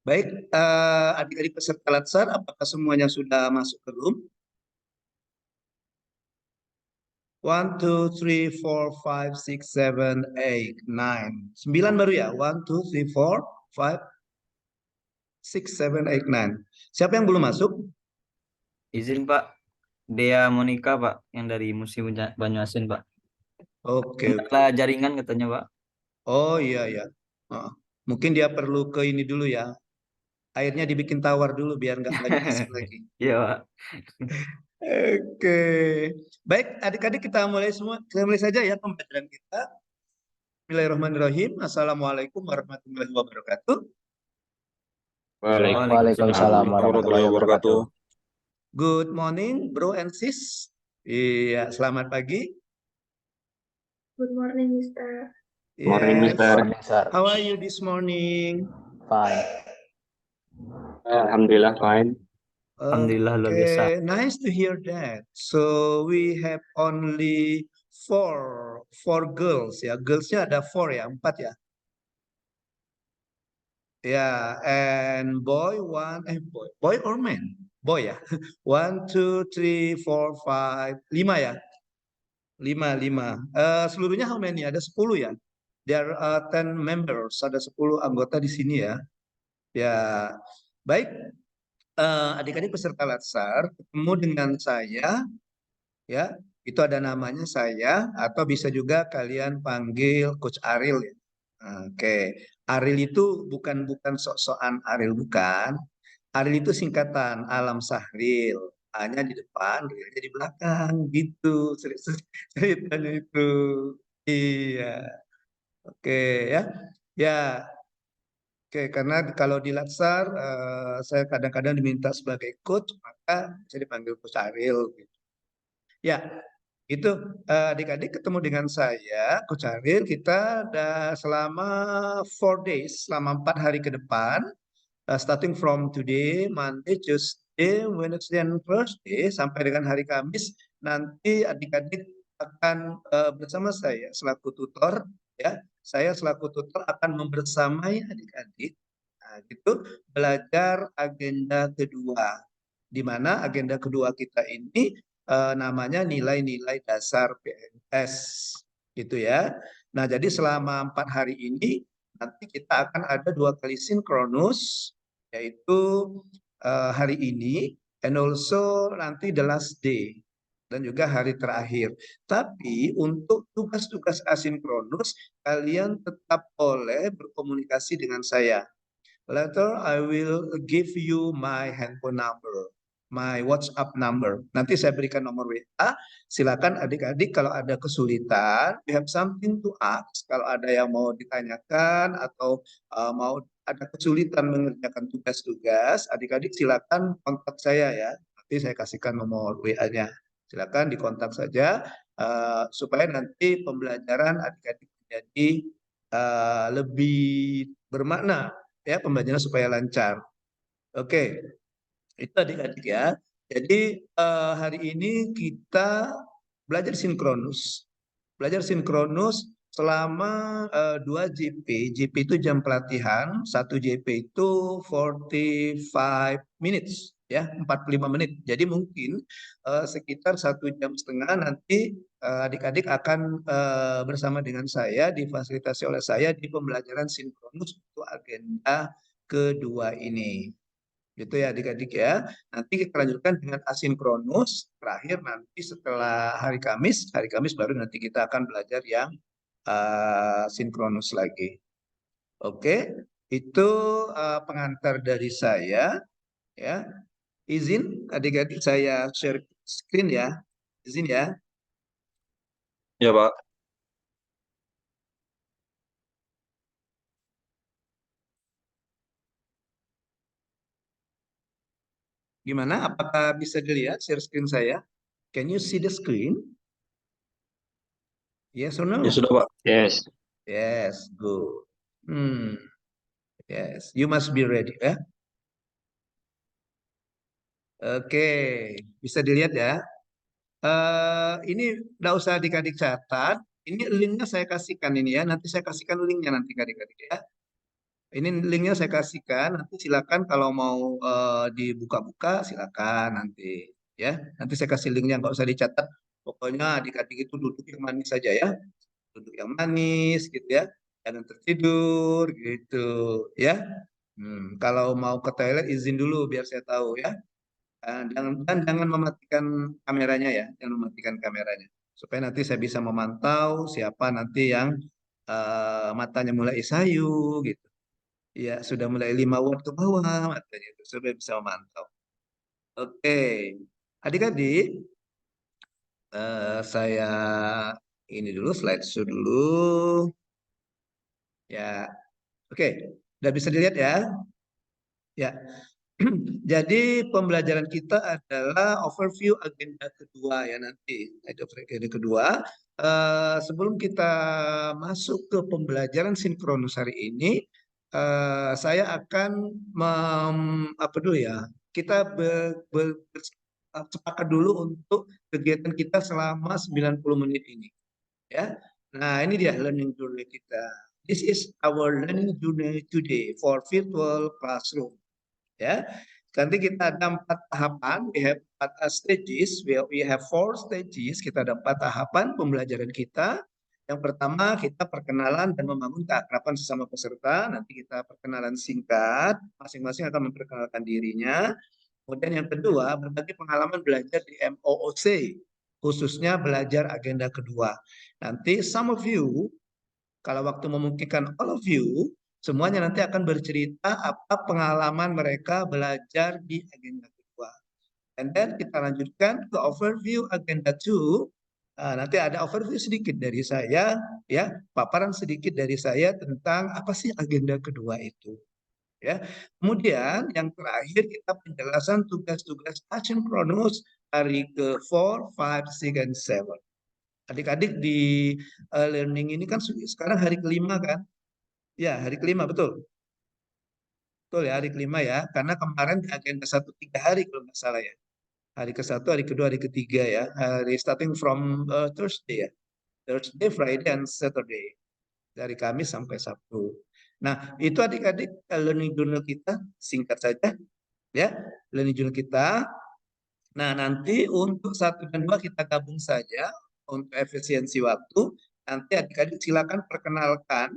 Baik, adik-adik peserta Latsar, apakah semuanya sudah masuk ke room? 1, 2, 3, 4, 5, 6, 7, 8, 9. 9 baru ya? 1, 2, 3, 4, 5, 6, 7, 8, 9. Siapa yang belum masuk? Izin Pak, Dea Monica Pak, yang dari Museum Banyuasin Pak. Oke. Kendala jaringan katanya Pak. Oh iya ya. Mungkin dia perlu ke ini dulu ya. Airnya dibikin tawar dulu biar nggak banyak asap lagi. Iya Pak. Oke. Baik, adik-adik kita mulai semua. Kita mulai saja ya pembelajaran kita. Bismillahirrahmanirrahim. Assalamualaikum warahmatullahi wabarakatuh. Waalaikumsalam warahmatullahi wabarakatuh. Good morning, bro and sis. Iya, selamat pagi. Good morning, Mister. Morning, Yes. Mister. Morning, sir. How are you this morning? Fine. Alhamdulillah, fine. Alhamdulillah luar biasa. Okay, nice to hear that. So we have only four girls ya. Girlsnya ada 4 ya, 4 ya. Ya, and boy boy or man? Boy ya. 1, 2, 3, 4, 5, 5 ya. 5. Seluruhnya how many? Ada 10 ya. There are 10 members, ada 10 anggota di sini ya. Ya, baik. Adik-adik peserta Latsar ketemu dengan saya, ya. Itu ada namanya saya, atau bisa juga kalian panggil Coach Aril ya. Oke, Aril itu bukan sok-sokan Aril, bukan. Aril itu singkatan Alam Sahril. Hanya di depan, Rilnya di belakang, gitu ceritanya itu. Iya, oke ya. Ya, oke, karena kalau di Latsar saya kadang-kadang diminta sebagai coach, maka saya dipanggil Coach Aril. Gitu. Ya, itu adik-adik ketemu dengan saya, Coach Aril. Kita ada selama 4 days, selama 4 hari ke depan, starting from today, Monday, Tuesday, Wednesday, and Thursday, sampai dengan hari Kamis, nanti adik-adik akan bersama saya selaku tutor, ya. Saya selaku tutor akan membersamai adik-adik, nah, gitu, belajar agenda kedua, di mana agenda kedua kita ini namanya nilai-nilai dasar PNS, gitu ya. Nah, jadi selama 4 hari ini nanti kita akan ada 2 kali sinkronus, yaitu hari ini and also nanti the last day dan juga hari terakhir. Tapi untuk tugas-tugas asinkronus kalian tetap boleh berkomunikasi dengan saya. Later I will give you my handphone number, my WhatsApp number. Nanti saya berikan nomor WA. Silakan adik-adik kalau ada kesulitan, you have something to ask. Kalau ada yang mau ditanyakan atau mau ada kesulitan mengerjakan tugas-tugas, adik-adik silakan kontak saya ya. Nanti saya kasihkan nomor WA-nya. Silakan dikontak saja supaya nanti pembelajaran adik-adik menjadi lebih bermakna ya, pembelajaran supaya lancar. Oke, itu adik-adik ya. Jadi hari ini kita belajar sinkronus. Belajar sinkronus selama 2 JP. JP itu jam pelatihan, 1 JP itu 45 minutes ya, 45 menit. Jadi mungkin sekitar 1,5 jam nanti adik-adik akan bersama dengan saya, difasilitasi oleh saya di pembelajaran sinkronus untuk agenda kedua ini. Gitu ya adik-adik ya. Nanti kita lanjutkan dengan asinkronus. Terakhir nanti setelah hari Kamis baru nanti kita akan belajar yang sinkronus lagi. Oke, itu pengantar dari saya ya. Izin adik-adik saya share screen ya. Izin ya. Ya, Pak. Gimana? Apakah bisa dilihat share screen saya? Can you see the screen? Yes or no? Ya sudah, Pak. Yes. Yes, good. Yes, you must be ready ya. Oke, bisa dilihat ya. Ini nggak usah adik-adik catat. Ini linknya saya kasihkan ini ya. Nanti saya kasihkan linknya nanti adik-adik ya. Ini linknya saya kasihkan. Nanti silakan kalau mau dibuka-buka silakan nanti ya. Nanti saya kasih linknya, nggak usah dicatat. Pokoknya adik-adik itu duduk yang manis saja ya. Duduk yang manis gitu ya. Jangan tertidur gitu ya. Kalau mau ke toilet izin dulu biar saya tahu ya. Dan jangan mematikan kameranya ya, jangan mematikan kameranya. Supaya nanti saya bisa memantau siapa nanti yang matanya mulai sayu gitu. Ya, sudah mulai 5 watt ke bawah matanya itu supaya bisa memantau. Oke, adik-adik, saya ini dulu slideshow dulu. Ya, oke, udah bisa dilihat ya. Ya, jadi pembelajaran kita adalah overview agenda kedua ya nanti. Agenda kedua. Sebelum kita masuk ke pembelajaran sinkronus hari ini, saya akan apa dulu ya? Kita sepakat dulu untuk kegiatan kita selama 90 menit ini. Ya. Nah, ini dia learning journey kita. This is our learning journey today for virtual classroom. Ya, nanti kita ada 4 tahapan. We have 4 stages. We have 4 stages. Kita ada 4 tahapan pembelajaran kita. Yang pertama kita perkenalan dan membangun keakraban sesama peserta. Nanti kita perkenalan singkat. Masing-masing akan memperkenalkan dirinya. Kemudian yang kedua berbagi pengalaman belajar di MOOC, khususnya belajar agenda kedua. Nanti some of you, kalau waktu memungkinkan all of you, semuanya nanti akan bercerita apa pengalaman mereka belajar di agenda kedua. And then kita lanjutkan ke overview agenda 2. Nanti ada overview sedikit dari saya, ya, paparan sedikit dari saya tentang apa sih agenda kedua itu. Ya. Kemudian yang terakhir kita penjelasan tugas-tugas asinkronus hari ke-4, 5, 6, and 7. Adik-adik di learning ini kan sekarang hari kelima kan? Ya, hari kelima betul. Betul ya, hari kelima ya. Karena kemarin di agenda 1 3 hari kalau nggak salah ya. Hari ke-1, hari kedua, hari ketiga ya. Hari starting from Thursday ya. Thursday, Friday, and Saturday. Dari Kamis sampai Sabtu. Nah, itu adik-adik learning journal kita, singkat saja ya. Learning journal kita. Nah, nanti untuk 1 dan 2 kita gabung saja untuk efisiensi waktu. Nanti adik-adik silakan perkenalkan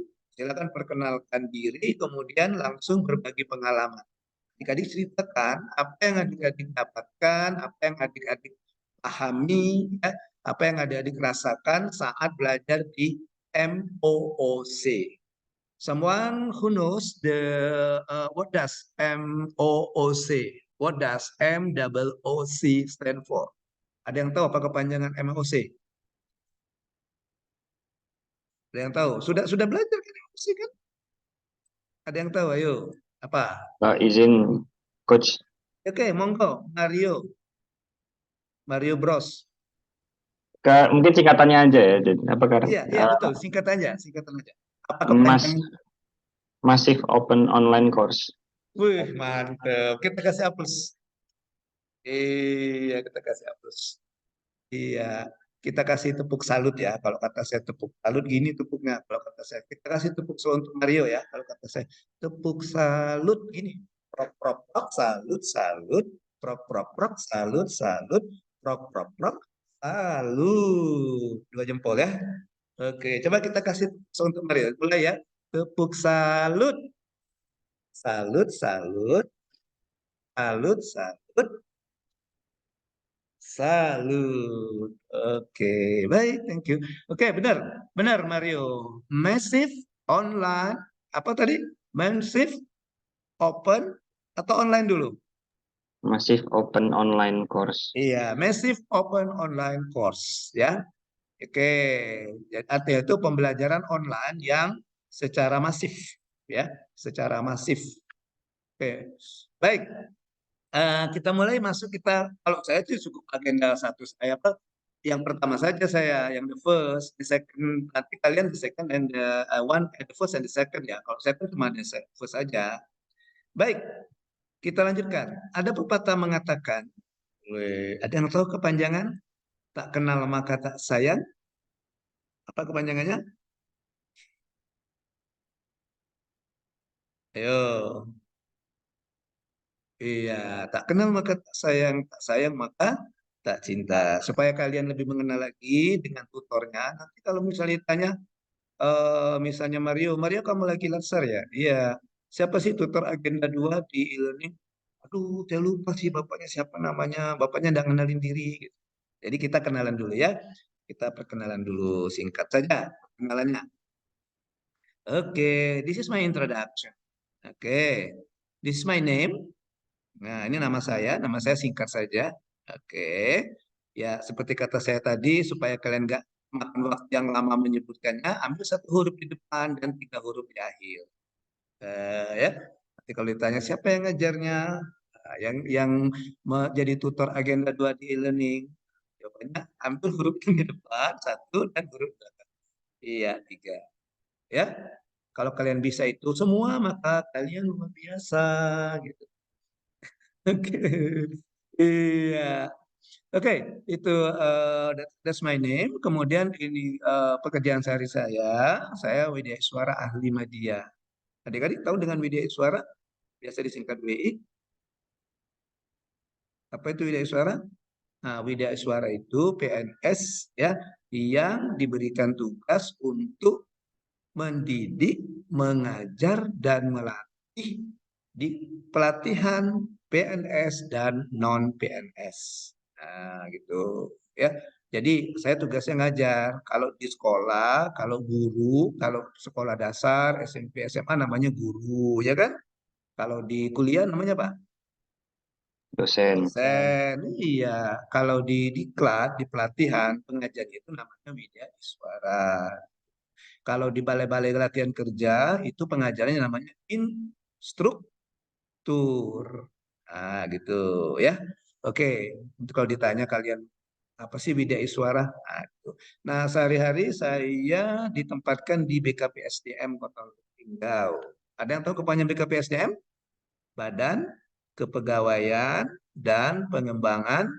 diri, kemudian langsung berbagi pengalaman. Adik-adik ceritakan apa yang adik-adik dapatkan, apa yang adik-adik pahami, ya, apa yang adik-adik rasakan saat belajar di MOOC. Someone who knows what does MOOC? What does MOOC stand for? Ada yang tahu apa kepanjangan MOOC? Ada yang tahu? Sudah belajar kan MOOC kan? Ada yang tahu? Ayo. Apa? Izin, Coach. Oke, monggo. Mario Bros. Mungkin singkatannya aja ya. Apa karena Iya betul. Singkatan aja. Apa kepanjangan? Massive Open Online Course. Wih, mantep. Kita kasih aplaus. Iya, kita kasih aplaus. Iya, kita kasih tepuk salut ya. Kalau kata saya tepuk salut gini tepuknya. Kalau kata saya kita kasih tepuk salut untuk Mario ya. Kalau kata saya tepuk salut gini. Prok prok prok salut salut. Prok prok prok salut salut. Prok prok prok salut. 2 jempol ya. Oke, coba kita kasih tepuk salut untuk Mario. Mulai ya. Tepuk salut. Salut salut. Salut salut. Salut. Oke, baik, thank you. Oke, benar Mario. Massive online, apa tadi? Massive open atau online dulu? Massive Open Online Course. Iya, massive open online course ya. Oke, jadi artinya itu pembelajaran online yang secara masif ya, secara masif. Oke, baik. Kita mulai masuk kalau saya itu cukup agenda 1 saya apa yang pertama saja saya yang the first, the second, nanti kalian the second and the the first and the second ya. Kalau saya kan cuma the first saja. Baik, kita lanjutkan. Ada pepatah mengatakan, ada yang tahu kepanjangan? Tak kenal maka tak sayang. Apa kepanjangannya? Ayo. Iya, tak kenal maka tak sayang maka tak cinta. Supaya kalian lebih mengenal lagi dengan tutornya. Nanti kalau misalnya ditanya, misalnya Mario, Mario kamu lagi latsar ya? Iya. Siapa sih tutor agenda 2 di e-learning? Aduh, saya lupa sih bapaknya siapa namanya. Bapaknya nggak kenalin diri. Gitu. Jadi kita kenalan dulu ya. Kita perkenalan dulu singkat saja perkenalannya. Oke, this is my introduction. Oke, this is my name. Nah, ini nama saya singkat saja. Oke, ya seperti kata saya tadi, supaya kalian nggak makan waktu yang lama menyebutkannya, ambil satu huruf di depan dan 3 huruf di akhir. Ya, nanti kalau ditanya siapa yang ngajarnya, yang menjadi tutor agenda 2 di e-learning, jawabannya ambil huruf yang di depan, satu, dan huruf belakang. Iya, 3. Ya, kalau kalian bisa itu semua, maka kalian luar biasa, gitu. Oke. Iya. Oke, itu that's my name. Kemudian ini pekerjaan sehari saya Widya Iswara ahli media. Adik-adik tahu dengan Widya Iswara? Biasa disingkat WI. Apa itu Widya Iswara? Nah, Widya Iswara itu PNS ya yang diberikan tugas untuk mendidik, mengajar dan melatih di pelatihan PNS dan non PNS. Nah, gitu ya. Jadi saya tugasnya ngajar. Kalau di sekolah, kalau guru, kalau sekolah dasar, SMP, SMA namanya guru, ya kan? Kalau di kuliah namanya apa? Dosen. Dosen. Iya. Kalau di diklat, di pelatihan, pengajar itu namanya Widya Iswara. Kalau di balai-balai latihan kerja, itu pengajarannya namanya instruktur. Nah, gitu ya. Oke, untuk kalau ditanya kalian apa sih Widya Iswara? Nah, gitu. Nah, sehari-hari saya ditempatkan di BKPSDM Kota Linggau. Ada yang tahu kepanjangan BKPSDM? Badan Kepegawaian dan Pengembangan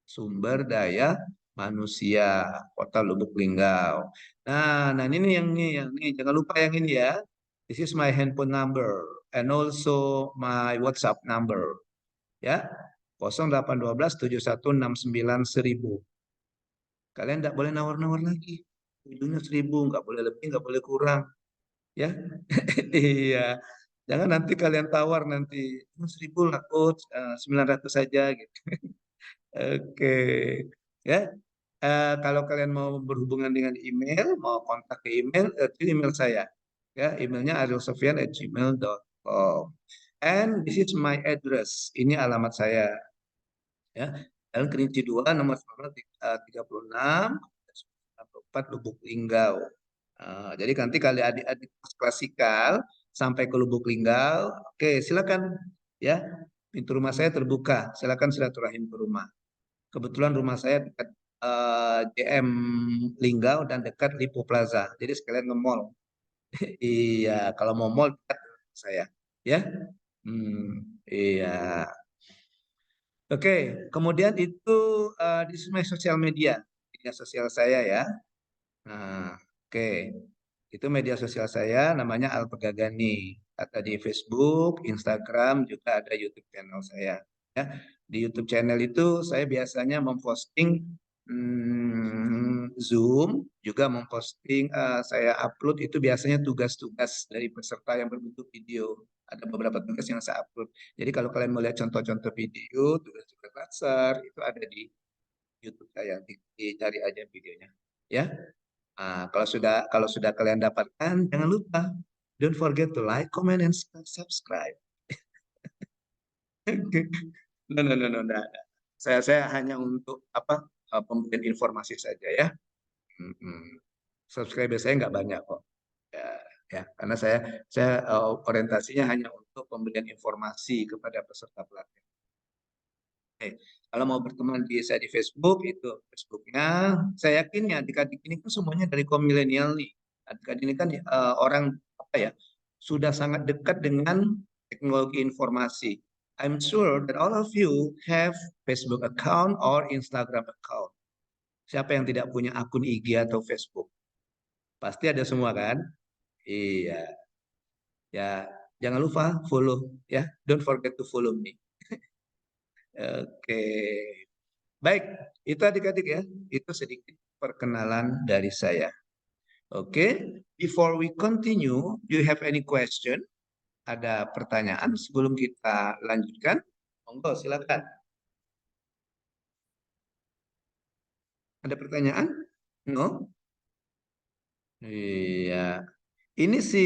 Sumber Daya Manusia Kota Lubuk Linggau. Nah ini jangan lupa yang ini ya. This is my handphone number and also my WhatsApp number. Ya, 0812 7169 1000. Kalian tidak boleh nawar-nawar lagi. Ujungnya 1000, nggak boleh lebih, nggak boleh kurang. Ya, iya. Jangan nanti kalian tawar nanti 1000 lah coach, 900 saja gitu. Oke, ya. Kalau kalian mau berhubungan dengan email, mau kontak ke email, itu email saya. Ya, emailnya arielsofian@gmail.com. And this is my address. Ini alamat saya. Ya, Jalan Kerinci 2, nomor 36, 4 Lubuk Linggau. Jadi nanti kali adik-adik klasikal sampai ke Lubuk Linggau, oke silakan ya, pintu rumah saya terbuka, silakan silaturahim ke rumah. Kebetulan rumah saya dekat JM Linggau dan dekat Lipo Plaza. Jadi sekalian nge-mall. Iya, kalau mau mall dekat saya. Ya. Iya. Oke, kemudian itu di semua sosial media sosial saya ya. Nah, oke. Itu media sosial saya namanya Alpegagani. Ada di Facebook, Instagram, juga ada YouTube channel saya. Ya, di YouTube channel itu saya biasanya memposting Zoom, juga memposting saya upload itu biasanya tugas-tugas dari peserta yang berbentuk video. Ada beberapa tugas yang saya upload. Jadi kalau kalian mau lihat contoh-contoh video, tugas-tugas dasar itu ada di YouTube saya. Dicari aja videonya. Ya. Nah, kalau sudah kalian dapatkan, jangan lupa don't forget to like, comment, and subscribe. No, no, no, no, no. Saya hanya untuk pemberian informasi saja ya. Subscriber saya nggak banyak kok. Ya, karena saya orientasinya hanya untuk pemberian informasi kepada peserta pelatihan. Kalau mau berteman saya di Facebook, itu Facebooknya, saya yakin ya adik-adik ini kan semuanya dari kaum milenial nih. Adik-adik ini kan orang sudah sangat dekat dengan teknologi informasi. I'm sure that all of you have Facebook account or Instagram account. Siapa yang tidak punya akun IG atau Facebook? Pasti ada semua kan? Iya. Ya, Jangan lupa follow ya. Don't forget to follow me. Oke. Baik, itu adik-adik ya. Itu sedikit perkenalan dari saya. Oke. Before we continue, do you have any question? Ada pertanyaan sebelum kita lanjutkan? Monggo, silakan. Ada pertanyaan? No? Iya. Ini si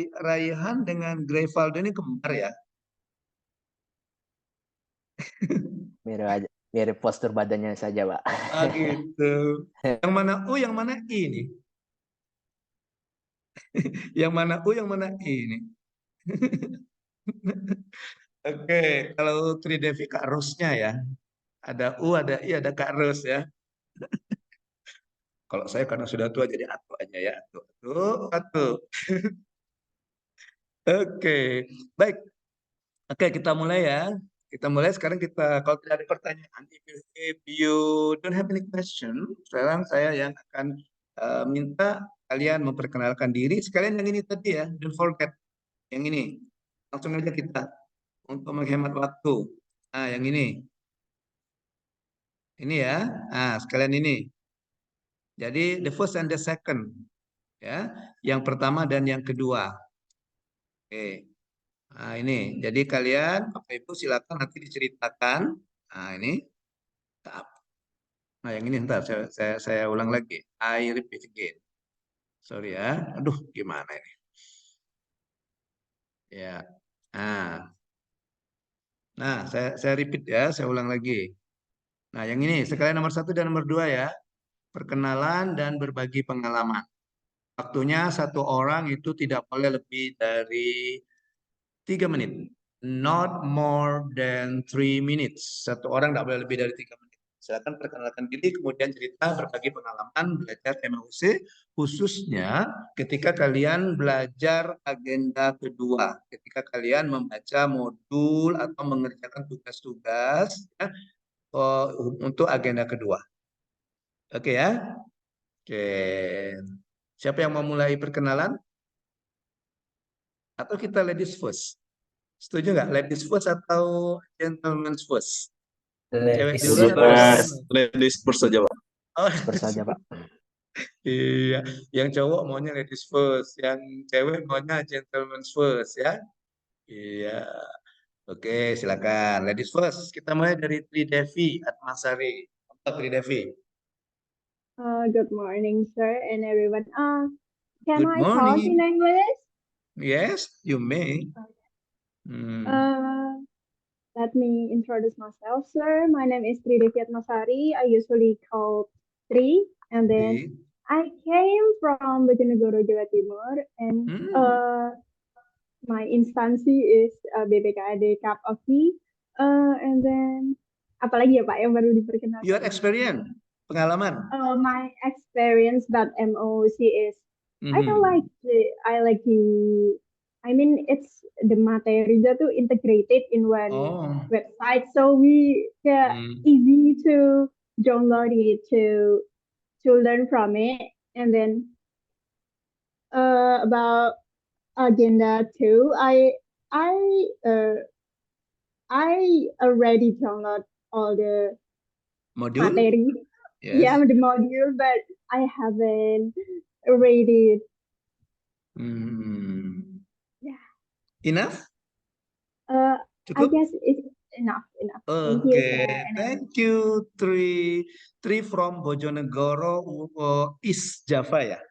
Raihan dengan Greyvaldo ini kembar ya? Mirip aja, mirip postur badannya saja, Pak. Ah gitu. Yang mana U, yang mana I nih? Yang mana U, yang mana I nih? Oke, kalau Tridevi Kak Rusnya ya. Ada U, ada I, ada Kak Rus ya. Kalau saya karena sudah tua jadi atu aja ya. Atu. Oke, baik. Oke, kita mulai ya. Kita mulai sekarang kalau tidak ada pertanyaan, if you don't have any question, sekarang saya yang akan minta kalian memperkenalkan diri. Sekalian yang ini tadi ya, don't forget. Yang ini. Langsung aja kita untuk menghemat waktu. Nah, yang ini. Ini ya. Nah, sekalian ini. Jadi the first and the second. Ya, yang pertama dan yang kedua. Oke. Nah, ini. Jadi kalian, Bapak Ibu silakan nanti diceritakan. Nah, ini. Nah, yang ini ntar saya ulang lagi. I repeat again. Sorry ya. Aduh, gimana ini? Ya. Nah, saya repeat ya. Saya ulang lagi. Nah, yang ini sekalian nomor 1 dan nomor 2 ya. Perkenalan dan berbagi pengalaman. Waktunya satu orang itu tidak boleh lebih dari 3 menit. Not more than 3 minutes. Satu orang tidak boleh lebih dari 3 menit. Silakan perkenalkan diri, kemudian cerita berbagi pengalaman belajar MUC, khususnya ketika kalian belajar agenda kedua, ketika kalian membaca modul atau mengerjakan tugas-tugas ya, untuk agenda kedua. Oke ya? Oke. Siapa yang mau mulai perkenalan? Atau kita ladies first? Setuju nggak? Ladies first atau gentlemen's first? Cewek Ladies duluan atau first. cowok? Ladies first saja, Pak. Oh, Seperti saja, Pak. iya. Yang cowok maunya ladies first, yang cewek maunya gentlemen's first ya. Iya. Oke, silakan. Ladies first. Kita mulai dari Tridevi Atmasari. Tridevi. Good morning, sir, and everyone. Can Good I talk in morning. English? Yes, you may. Let me introduce myself, sir. My name is Tridevi Atmasari. I usually call Tri, and then Tri. I came from Bojonegoro, Jawa Timur, and my instansi is BPKAD Cup of Tea. And then apalagi ya Pak yang baru diperkenalkan? Your experience, pengalaman. My experience about MOC is I like I mean it's the materinya tuh integrated in one website, so we easy to download it to learn from it. And then about agenda 2, I already download all the module. Materi. Yes. Yeah, the module, but I haven't read it. Yeah. Enough? I guess it's enough. Okay, thank you, Tri from Bojonegoro, East Java ya?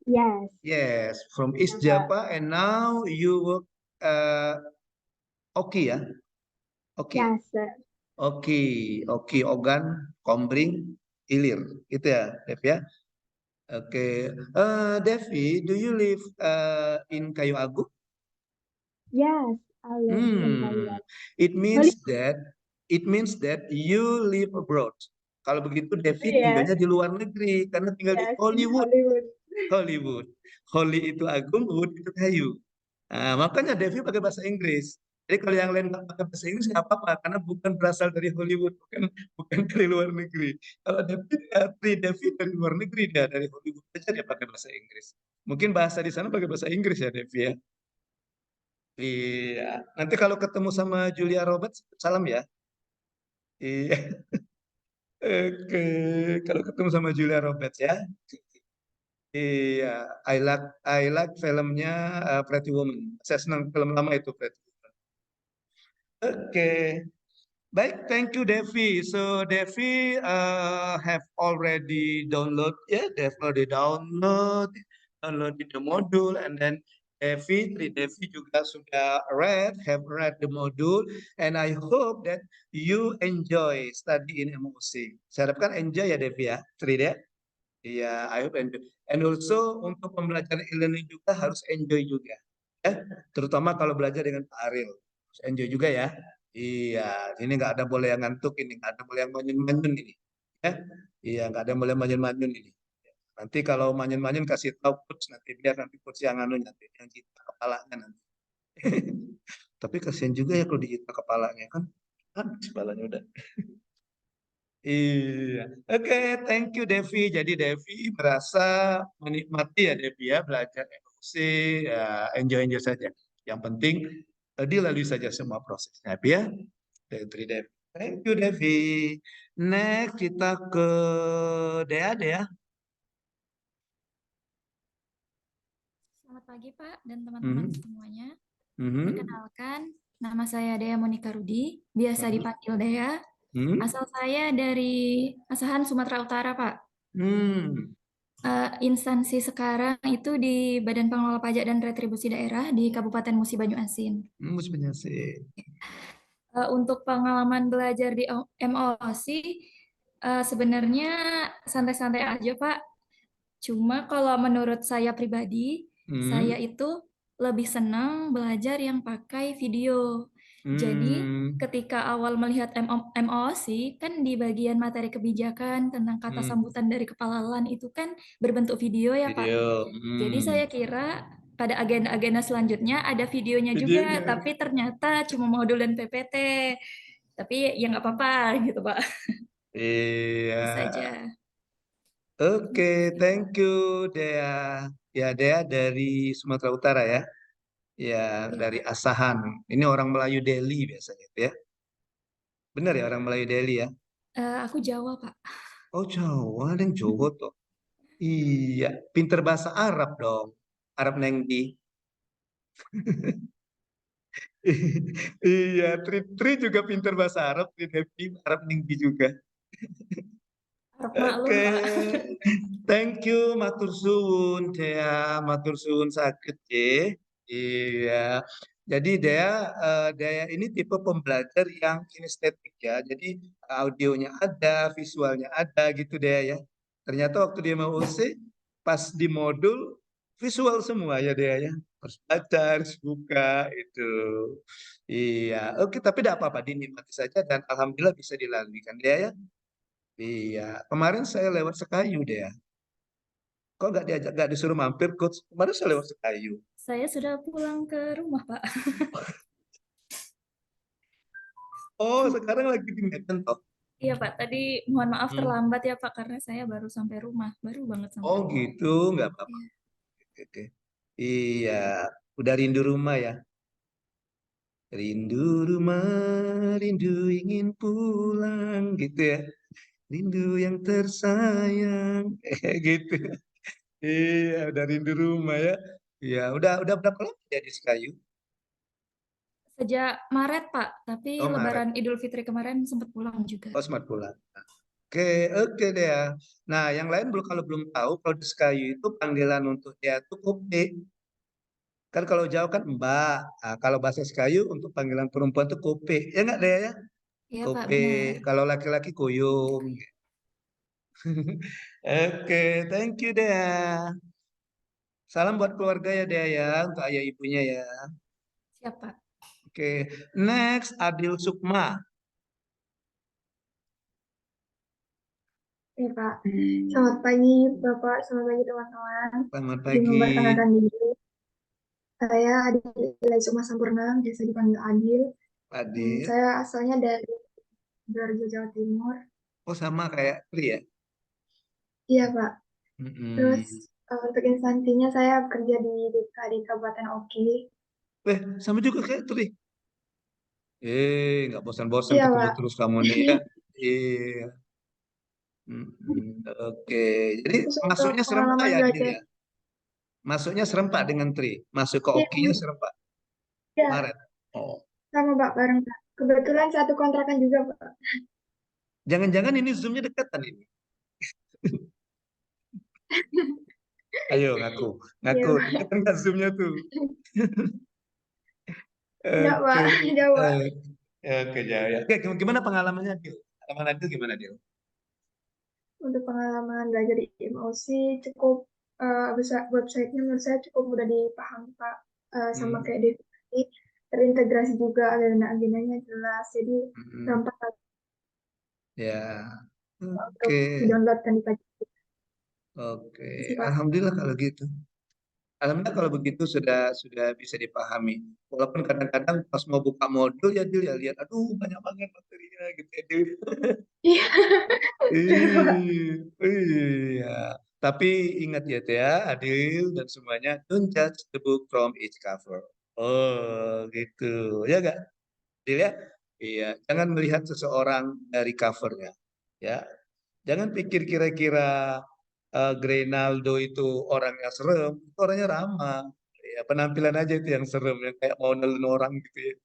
Yes. Yes, from East Java, and now you work Oki ya? Oki. Yes, sir. Oki, Ogan, Kombring, Ilir, gitu ya, Dev ya? Oke, Devi, do you live in Kayu Agung? Yes, I live in Kayu Agung. It means that you live abroad. Kalau begitu Devi tinggalnya di luar negeri karena tinggal di Hollywood. Holly itu agung, wood itu kayu. Nah, makanya Devi pakai bahasa Inggris. Jadi kalau yang lain nggak pakai bahasa Inggris nggak apa-apa karena bukan berasal dari Hollywood, bukan dari luar negeri. Kalau Devi dari luar negeri, dia dari Hollywood aja dia pakai bahasa Inggris. Mungkin bahasa di sana pakai bahasa Inggris ya Devi ya. Iya. Nanti kalau ketemu sama Julia Roberts, salam ya. Iya. Oke. Kalau ketemu sama Julia Roberts ya. Iya. I like filmnya Pretty Woman. Saya senang film lama itu Pretty Woman. Oke. Baik, thank you Devi. So Devi have already download, yeah, they've already downloaded the module, and then Devi juga sudah have read the module, and I hope that you enjoy study in MOC. Saya harapkan enjoy ya Devi ya, Tri ya. Iya, I hope enjoy. And also untuk pembelajaran e-learning juga harus enjoy juga, ya. Terutama kalau belajar dengan Pak Aril, harus enjoy juga ya. Iya, ini nggak ada boleh yang ngantuk ini, nggak ada boleh yang manyun-manyun ini, ya. Iya, nggak ada yang boleh manyun-manyun ini. Nanti kalau manyun-manyun kasih tahu coach nanti biar nanti coach yang anu nanti yang cita kepalanya nanti. Tapi kasihan juga ya kalau digita kepalanya kan, kepalanya udah. Iya, oke, thank you Devi. Jadi Devi merasa menikmati ya Devi ya belajar emosi, ya enjoy saja. Yang penting dilalui saja semua prosesnya, Devi ya. Dari Devi. Thank you Devi. Next kita ke Dea Dea. Selamat pagi Pak dan teman-teman Mhm. semuanya. Mhm. Perkenalkan, nama saya Dea Monika Rudi, biasa dipanggil Dea. Mhm. Asal saya dari Asahan, Sumatera Utara, Pak. Hmm. Instansi sekarang itu di Badan Pengelola Pajak dan Retribusi Daerah di Kabupaten Musi Banyuasin. Mus sih. Untuk pengalaman belajar di MOC, sebenarnya santai-santai aja, Pak. Cuma kalau menurut saya pribadi, saya itu lebih senang belajar yang pakai video. Jadi ketika awal melihat MOC, kan di bagian materi kebijakan tentang kata sambutan dari kepala LAN itu kan berbentuk video ya Pak. Video. Jadi saya kira pada agenda-agenda selanjutnya ada videonya juga, Videonya. tapi ternyata cuma modul dan PPT. Tapi ya nggak apa-apa gitu Pak. Iya. Itu saja. Oke, thank you Dea. Ya, Dea dari Sumatera Utara ya. Ya, Iya, dari Pak. Asahan. Ini orang Melayu Delhi biasanya ya. Benar ya orang Melayu Delhi ya. Aku Jawa, Pak. Oh, Jawa, ada yang Jawa tuh. Iya, pinter bahasa Arab dong. Arab Nengdi. Iya, Tri juga pinter bahasa Arab, Tri Devi, Arab Nengdi juga. Arab maklum, Oke, Pak. thank you, matur suwun, Dea, matur suwun sakit, Iya. Jadi Dea ini tipe pembelajar yang kinestetik ya. Jadi audionya ada, visualnya ada gitu Dea ya. Ternyata waktu dia mau OC, pas di modul visual semua ya Dea ya. Harus baca, harus buka itu. Iya, oke tapi tidak apa-apa dinikmati saja dan alhamdulillah bisa dilalui kan Dea ya. Iya, kemarin saya lewat Sekayu Dea. Kok nggak disuruh mampir coach? Kemarin saya lewat Sekayu. Saya sudah pulang ke rumah, Pak. Oh, sekarang lagi di Medan toh? Iya, Pak. Tadi mohon maaf Hmm. terlambat ya, Pak, karena saya baru sampai rumah. Baru banget sampai Oh rumah. gitu, nggak apa-apa. Iya. Oke. Iya, udah rindu rumah ya. Rindu rumah, rindu ingin pulang gitu ya. Rindu yang tersayang, gitu. Iya, udah rindu rumah ya. Iya, udah berapa lama ya di Sekayu? Sejak Maret, Pak. Tapi Oh Maret. Lebaran Idul Fitri kemarin sempat pulang juga. Oh sempat pulang. Oke, oke deh ya. Nah, yang lain kalau belum tahu, kalau di Sekayu itu panggilan untuk dia itu kope. Kan kalau Jawa kan mbak. Nah, kalau bahasa Sekayu untuk panggilan perempuan itu kope. Ya nggak deh ya? Iya, Pak, Kope. benar. Kalau laki-laki kuyung. Oke, thank you Dea. Salam buat keluarga ya Dea ya, untuk ayah ibunya ya. Siap, Pak. Oke, next Adil Sukma. Ya, Pak. Selamat pagi, Bapak. Selamat pagi, teman-teman. Selamat Izin pagi. memperkenalkan diri. Saya Adil Ilai Sukma Sampurna, biasa dipanggil Adil. Adil. Saya asalnya dari Sidoarjo, Jawa Timur. Oh sama kayak Tri ya? Iya, Pak. Mm-mm. Terus untuk instansinya saya bekerja di DKD Kabupaten Oki. Sama juga kayak Tri. Nggak bosan-bosan Iya, ketemu Pak. terus kamu nih ya. Iya. Oke. Jadi Terus untuk masuknya serempak pengalaman ya, Adil belajar, ya. Masuknya serempak dengan Tri. Masuk ke iya, Okinya serempak iya, Maret. Oh. sama Pak, bareng Pak. Kebetulan satu kontrakan juga, Pak. Jangan-jangan ini Zoom-nya dekatan ini. Ayo ngaku. Iya, Ngaku. Pak. Dekatan nggak Zoom-nya tuh? Enggak, Oke. Pak. Jauh, Pak. Oke, jauh ya. Oke, gimana pengalamannya, Adil? Pengalaman Adil gimana, Adil? Untuk pengalaman belajar di MOC cukup websitenya menurut saya cukup mudah dipahami, Pak. Sama Hmm. kayak definisi, terintegrasi juga, agenda-agendanya jelas, jadi Hmm. gampang lah Ya. untuk Oke. di-download dan dipelajari. Oke. Sih, Pak. Alhamdulillah kalau gitu. Alhamdulillah kalau begitu sudah bisa dipahami. Walaupun kadang-kadang pas mau buka modul ya Dil ya lihat, aduh banyak banget materinya gitu ya Dil. Iya, betul, Pak. Iya. Tapi ingat ya Teh ya, Adil dan semuanya, don't judge the book from its cover. Oh gitu, ya gak? Adil ya? Iya, jangan melihat seseorang dari covernya. Ya, jangan pikir kira-kira Greenaldo itu orangnya serem, itu orangnya ramah. Ya, penampilan aja itu yang serem, yang kayak mau nelen orang gitu ya.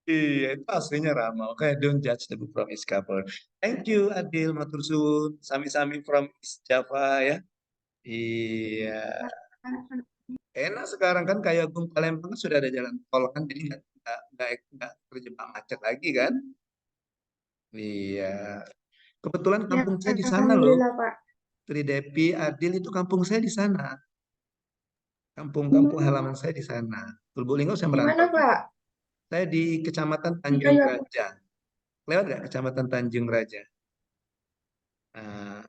Iya, itu aslinya ramah. Oke, don't judge the book from its cover. Thank you, Adil, matur suwun. Sami-sami from East Java ya. Iya, enak sekarang kan kayak Gung Palembang kan sudah ada jalan tol kan, jadi nggak terjebak macet lagi kan. Iya, kebetulan Ya, kampung saya di sana loh. alhamdulillah, Pak. Tridepi, Adil itu kampung saya di sana. Di Kampung mana? halaman saya di sana. Lubuk saya Di mana, merantau juga. Pak? Saya di Kecamatan Iya, Tanjung iya, Pak. Raja. Lewat nggak Kecamatan Tanjung Raja? Nah,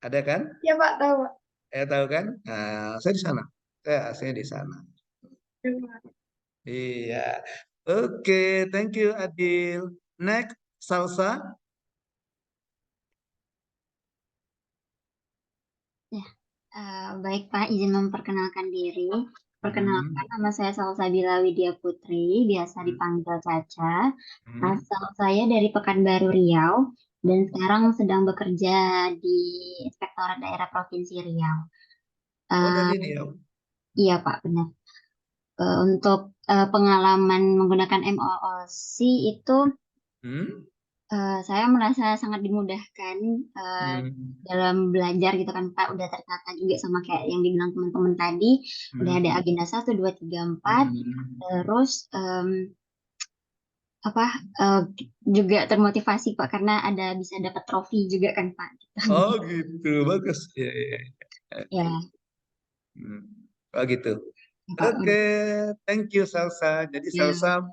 ada kan? Iya, Pak, tahu, Pak. Tahu kan? Nah, saya di sana. Saya aslinya di sana. Iya, Pak. Iya. Oke, thank you Adil. Next, Salsa. Ya, baik Pak, izin memperkenalkan diri. Perkenalkan, nama saya Salsabila Widya Putri, biasa dipanggil Caca. Asal saya dari Pekanbaru Riau, dan sekarang sedang bekerja di Inspektorat Daerah Provinsi Riau. Oh, dari Riau. Iya Pak, benar. Untuk pengalaman menggunakan MOOC itu, saya merasa sangat dimudahkan dalam belajar gitu kan Pak, udah tertata juga sama kayak yang dibilang teman-teman tadi, udah ada agenda 1, 2, 3, 4, terus juga termotivasi Pak karena bisa dapat trofi juga kan Pak. Oh gitu, bagus. Ya, ya. Ya. Oh gitu. Oke, thank you Salsa. Jadi Salsa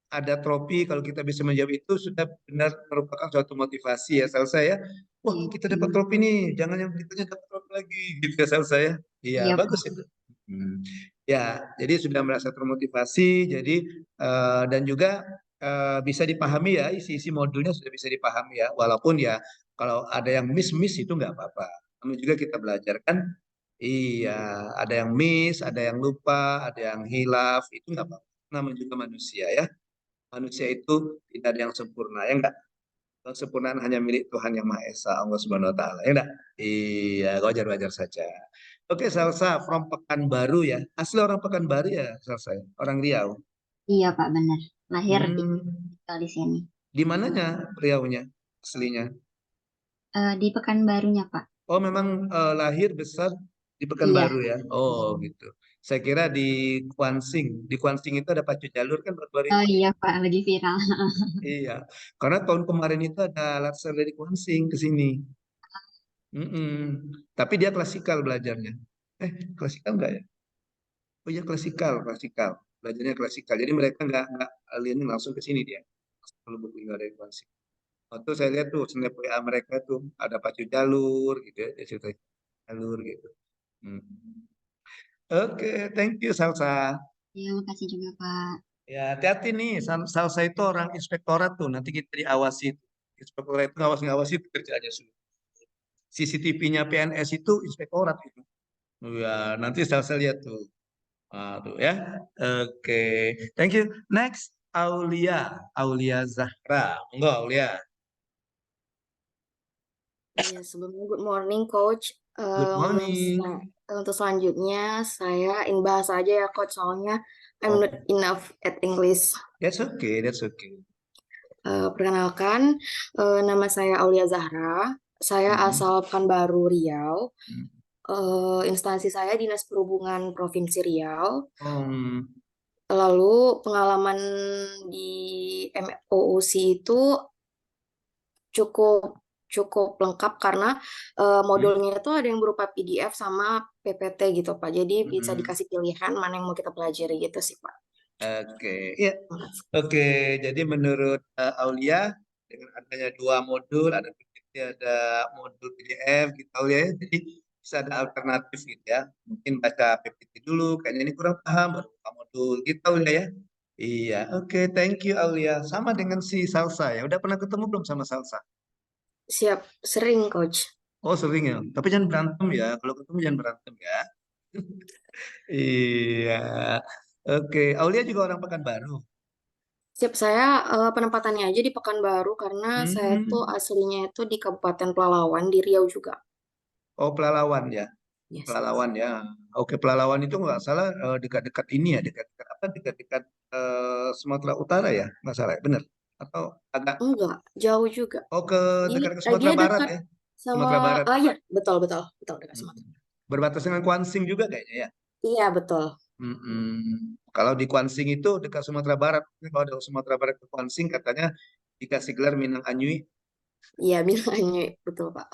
ada trofi, kalau kita bisa menjawab itu sudah benar merupakan suatu motivasi ya Salsa ya. Wah, kita dapat trofi nih, jangan yang berikutnya dapat trofi lagi gitu ya Salsa ya. Iya, bagus itu. Ya, jadi sudah merasa termotivasi, jadi dan juga bisa dipahami ya, isi-isi modulnya sudah bisa dipahami ya, walaupun ya kalau ada yang miss itu nggak apa-apa. Namun juga kita belajar kan, iya, ada yang miss, ada yang lupa, ada yang hilaf, itu nggak apa-apa. Namanya juga manusia ya. Manusia itu tidak ada yang sempurna, ya enggak? Kesempurnaan hanya milik Tuhan Yang Maha Esa, Allah Subhanahu Wa Taala, ya enggak? Iya, wajar-wajar saja. Oke, Salsa from Pekanbaru ya. Asli orang Pekanbaru ya, Salsa ya? Orang Riau. Iya Pak, benar. Lahir di sini. Di mananya Riaunya aslinya? Di Pekanbarunya Pak. Oh, memang lahir besar di Pekanbaru ya. Oh, gitu. Saya kira di Kuansing. Di Kuansing itu ada pacu jalur kan baru-baru Oh ini. iya Pak, lagi viral. Iya. Karena tahun kemarin itu ada latsar dari Kuansing ke sini. Tapi dia klasikal belajarnya. Klasikal enggak ya? Oh iya, klasikal. Belajarnya klasikal. Jadi mereka nggak alien langsung ke sini dia. Kalau tinggal dari Kuansing. Waktu saya lihat tuh snap WA mereka tuh ada pacu jalur gitu ya, dia cerita jalur gitu. Oke, thank you Salsa. Iya, makasih juga Pak. Ya, hati-hati nih, Salsa itu orang inspektorat tuh, nanti kita diawasi. Inspektorat itu ngawasi itu kerjanya sudah. CCTV-nya PNS itu inspektorat itu. Ya, nanti Salsa lihat tuh. Aduh ya. Oke. Thank you. Next, Aulia. Aulia Zahra. Enggak, Aulia. Iya, sebelumnya good morning, Coach. Good morning. Untuk selanjutnya, saya ingin bahas aja ya, Coach, soalnya I'm not Okay. enough at English. That's okay. That's okay. Perkenalkan, nama saya Aulia Zahra. Saya asal Pekanbaru, Riau. Instansi saya Dinas Perhubungan Provinsi Riau. Lalu pengalaman di MOOC itu cukup lengkap karena modulnya itu ada yang berupa PDF sama PPT gitu Pak. Jadi bisa dikasih pilihan mana yang mau kita pelajari gitu sih Pak. Oke, ya. Oke, jadi menurut Aulia dengan adanya 2 modul, ada PPT, ada modul PDF gitu Aulia, ya. Jadi bisa ada alternatif gitu ya. Mungkin baca PPT dulu, kayaknya ini kurang paham, baru buka modul gitu Aulia ya. Iya, oke, thank you Aulia. Sama dengan si Salsa ya. Udah pernah ketemu belum sama Salsa? Siap, sering Coach. Oh sering ya, tapi jangan berantem ya. Kalau ketemu jangan berantem ya. Iya. Oke, Aulia juga orang Pekanbaru. Siap, saya penempatannya aja di Pekanbaru karena saya tuh aslinya itu di Kabupaten Pelalawan di Riau juga. Oh, Pelalawan ya. Yes. Pelalawan ya. Oke, Pelalawan itu nggak salah dekat-dekat ini ya, dekat-dekat apa? Dekat-dekat Sumatera Utara ya, nggak salah, ya? Bener? Atau agak? Enggak, jauh juga. Oh, dekat ke Sumatera Dia Barat dekat ya? sama, Sumatera Barat. iya, betul dekat Sumatera. Berbatas dengan Kuansing juga kayaknya ya. Iya, betul. Kalau di Kuansing itu dekat Sumatera Barat. Kalau dari Sumatera Barat ke Kuansing katanya dikasih gelar Minang Anyui. Iya, Minang Anyui, betul Pak.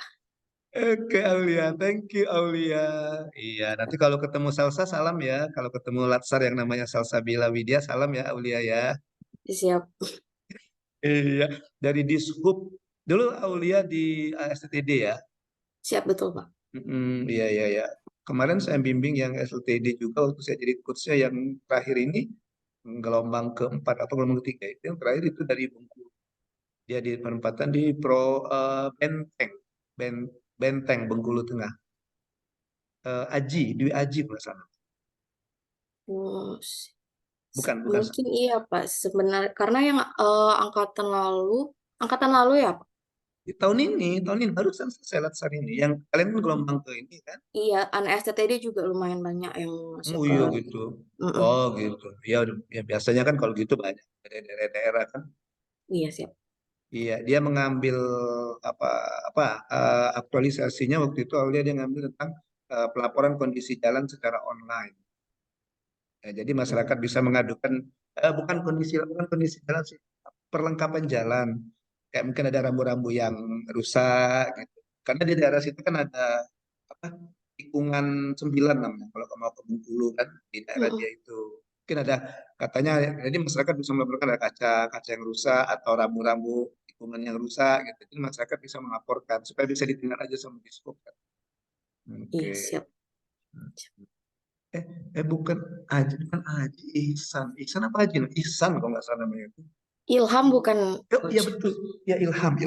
Oke Aulia, thank you Aulia. Iya, nanti kalau ketemu Salsa salam ya. Kalau ketemu Latsar yang namanya Salsabila Widya salam ya Aulia ya. Siap. Iya, dari Dishub. Dulu Aulia di STTD ya. Siap, betul Pak. Iya. Kemarin saya bimbing yang SLTD juga waktu saya jadi coachnya yang terakhir ini gelombang keempat atau gelombang ketiga itu yang terakhir itu dari Bengkulu. Dia di penempatan di Benteng Bengkulu Tengah. Dwi Aji kalau nggak salah. Bukan. Mungkin iya Pak, sebenarnya karena yang angkatan lalu ya Pak. Tahun ini barusan selesai Latsar ini. Yang kalian kan gelombang ke ini kan? Iya, anak STTD juga lumayan banyak yang masuk Oh iya gitu. Oh gitu. Ya biasanya kan kalau gitu banyak dari daerah-daerah kan. Iya siap. Iya, dia mengambil aktualisasinya waktu itu Aulia dia ngambil tentang pelaporan kondisi jalan secara online. Ya, jadi masyarakat bisa mengadukan bukan kondisi jalan sih, perlengkapan jalan. Kayak mungkin ada rambu-rambu yang rusak gitu. Karena di daerah situ kan ada apa? Tikungan 9 namanya kalau mau ke Bengkulu kan di daerah dia itu. Mungkin ada katanya jadi masyarakat bisa melaporkan ada kaca yang rusak atau rambu-rambu tikungan yang rusak gitu. Jadi masyarakat bisa melaporkan supaya bisa ditindak aja sama Dishub kan. Iya siap. Bukan Aji Ihsan apa Aji? Ihsan kalau nggak salah namanya itu. Ilham bukan? Iya betul, ya Ilham.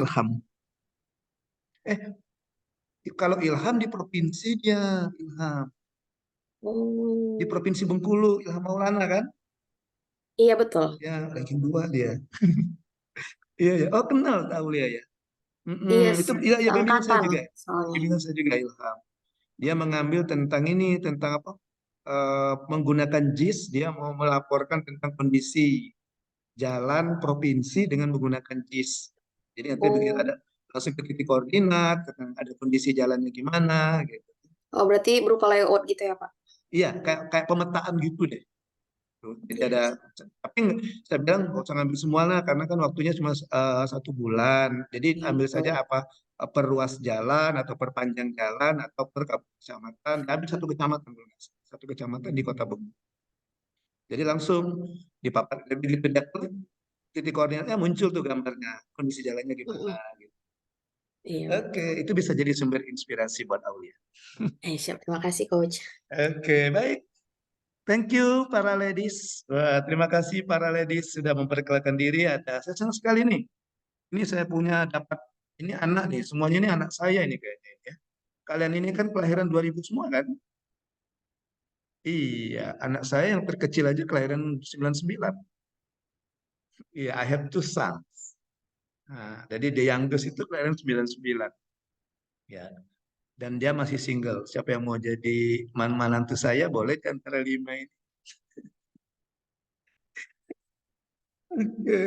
Kalau Ilham di provinsi dia Ilham. Di Provinsi Bengkulu Ilham Maulana kan? Iya betul. Ya ranking 2 dia. Iya. Oh kenal Aulia ya. Itu ya bimbingan saya juga. Bimbingan saya juga Ilham. Dia mengambil tentang ini tentang apa? Menggunakan JIS, dia mau melaporkan tentang kondisi jalan provinsi dengan menggunakan JIS. Jadi nanti ada langsung ke titik koordinat, ada kondisi jalannya gimana gitu. Oh, berarti berupa layout gitu ya, Pak? Iya, kayak pemetaan gitu deh. Jadi tapi saya bilang nggak usah ngambil semua lah, karena kan waktunya cuma 1 bulan. Jadi ambil saja apa perluas jalan atau perpanjang jalan atau per kecamatan. Habis 1 kecamatan, 1 kecamatan di Kota Bengkulu. Jadi langsung dipaparkan begitu dapat titik koordinatnya muncul tuh gambarnya, kondisi jalannya gimana gitu. Oke, itu bisa jadi sumber inspirasi buat Aulia. Siap, terima kasih Coach. Oke, baik. Thank you para ladies. Wah, terima kasih para ladies sudah memperkenalkan diri. Saya senang sekali nih. Ini saya punya dapat ini anak nih, semuanya ini anak saya ini kayaknya ya. Kalian ini kan kelahiran 2000 semua kan? Iya, anak saya yang terkecil aja kelahiran 99. Iya, I have two sons. Nah, jadi the youngest itu kelahiran 99. Ya, dan dia masih single. Siapa yang mau jadi mantu saya boleh di antara 5 ini. Oke.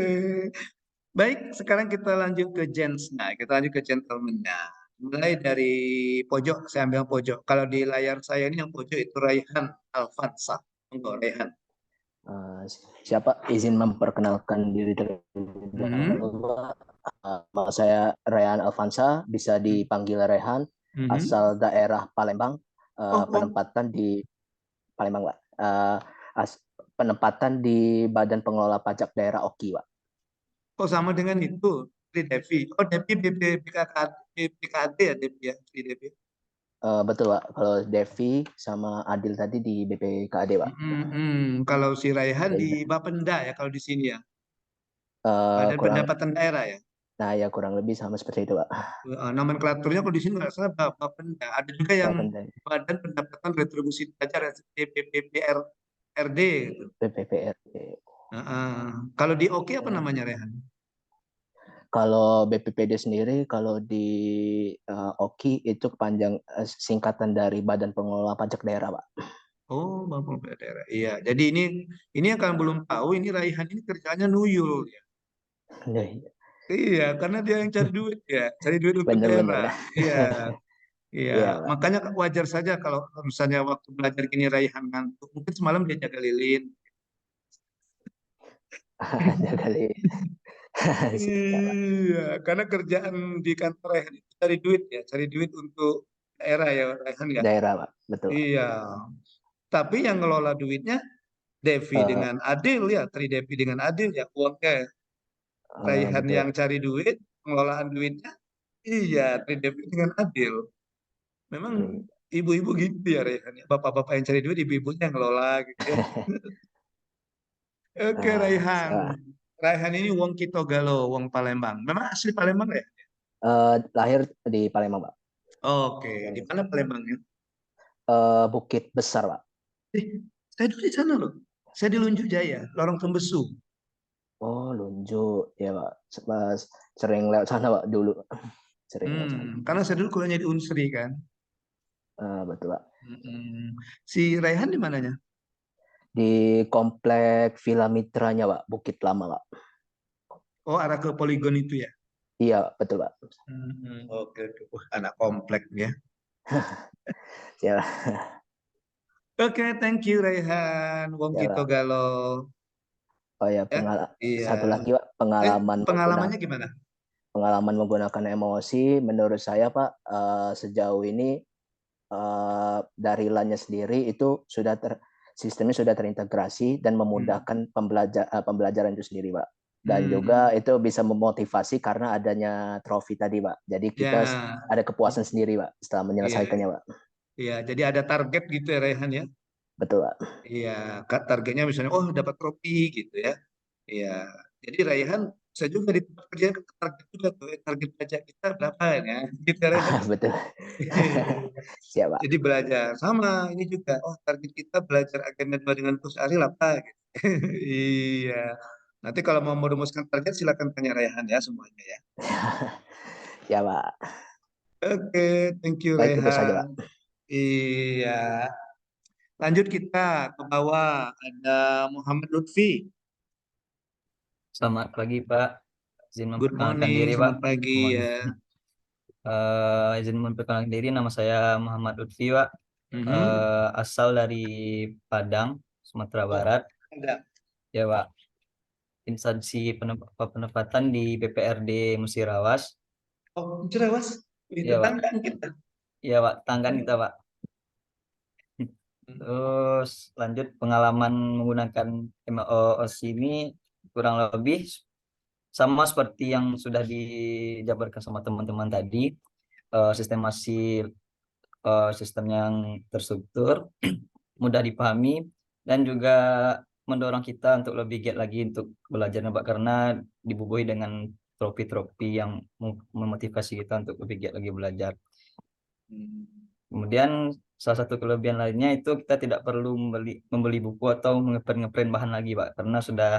Baik, sekarang kita lanjut ke gents. Nah, kita lanjut ke gentleman-nya. Mulai dari pojok, saya ambil yang pojok. Kalau di layar saya ini yang pojok itu Raihan Alfansa. Enggak, Raihan. Siapa izin memperkenalkan diri terlebih dahulu, Pak. Nama saya Rehan Alfansa, bisa dipanggil Rehan, asal daerah Palembang, penempatan di Palembang, Pak. Penempatan di Badan Pengelola Pajak Daerah Oki, Pak. Oh, sama dengan itu, Tri Devi. Oh, Devi BPKD ya, Devi ya, Tri Devi. Betul, Pak. Kalau Devi sama Adil tadi di BPKD, Pak. Kalau si Raihan di Bapenda ya, kalau di sini ya. Badan Pendapatan Daerah ya. Nah, ya kurang lebih sama seperti itu, Pak. Nomenklaturnya kalau di sini nggak salah Bapenda. Ada juga yang Badan Pendapatan Retribusi Pelajar, BPPRD. Gitu. BPPRD. Kalau di Oki apa namanya, Rehan? Kalau BPPD sendiri, kalau di Oki itu kepanjang singkatan dari Badan Pengelola Pajak Daerah, Pak. Oh, Badan Pengelola Daerah. Iya. Jadi ini yang kalian belum tahu, ini Raihan ini kerjanya nuyul ya. Iya, karena dia yang cari duit ya, cari duit untuk daerah. Iya. Iya, makanya wajar saja kalau misalnya waktu belajar gini Raihan ngantuk. Mungkin semalam dia jaga lilin. Jaga lilin. Iya, karena kerjaan di kantor Raihan itu cari duit ya, cari duit untuk daerah ya, Raihan ya. Daerah, Pak, betul. Iya. Tapi yang ngelola duitnya Devi dengan Adil ya, Tri Devi dengan Adil ya, uangnya. Raihan yang cari duit, pengelolaan duitnya, iya, Tri Devi dengan Adil. Memang ibu-ibu gitu ya, Raihan ya. Bapak-bapak yang cari duit, ibu-ibunya yang ngelola gitu ya. Oke, Raihan. Raihan ini wong Kitogalo, wong Palembang. Memang asli Palembang ya? Lahir di Palembang, Pak. Oke, di mana Palembangnya? Bukit Besar, Pak. Saya dulu di sana loh. Saya di Lunjuk Jaya, Lorong Tembesu. Oh, Lunjuk. Ya, Pak. Sering lewat sana, Pak, dulu. Karena saya dulu kuliahnya di Unsri kan. Betul, Pak. Si Raihan di mananya? Di komplek Villa Mitranya, Pak. Bukit Lama, Pak. Oh, arah ke Poligon itu ya? Iya, betul, Pak. Oke. Anak komplek ya. Ya. Oke, thank you Raihan, wong Kitogalo. Oh ya, satu lagi, Pak, pengalamannya gimana? Pengalaman menggunakan emosi, menurut saya, Pak, sejauh ini dari LAN-nya sendiri itu sistemnya sudah terintegrasi dan memudahkan pembelajaran itu sendiri, Pak. Dan juga itu bisa memotivasi karena adanya trofi tadi, Pak. Jadi kita ada kepuasan sendiri, Pak, setelah menyelesaikannya, Pak. Iya, jadi ada target gitu ya, Raihan ya? Betul, Pak. Iya, targetnya misalnya, oh dapat trofi gitu ya. Iya, jadi Raihan bisa juga di tempat kerja target juga tuh, target pajak kita berapa ya? Gitu ya, Raihan. Betul. Siap, Pak. Jadi belajar sama ini juga. Oh, target kita belajar agenda 2 dengan Gus Aril apa? Gitu. Iya. Nanti kalau mau merumuskan target silakan tanya Raihan ya semuanya ya. Ya, Pak. Oke, thank you Baik, itu saja, Pak. Iya. Lanjut kita ke bawah, ada Muhammad Lutfi. Selamat pagi, Pak. Izin Good memperkenalkan morning, diri, selamat Pak. pagi ya. Izin memperkenalkan diri, nama saya Muhammad Lutfi, Pak. Asal dari Padang, Sumatera Barat. Ya, Pak. Instansi penempatan di BPRD Musirawas. Oh, Musirawas? Itu ya, tanggaan kita. Iya, Pak, tanggaan kita, Pak. Terus lanjut pengalaman menggunakan MOOC ini kurang lebih sama seperti yang sudah dijabarkan sama teman-teman tadi. Sistem yang terstruktur, mudah dipahami, dan juga mendorong kita untuk lebih giat lagi untuk belajar, Pak, karena dibubuhi dengan trofi-trofi yang memotivasi kita untuk lebih giat lagi belajar. Kemudian salah satu kelebihan lainnya itu kita tidak perlu membeli buku atau ngeprint bahan lagi, Pak, karena sudah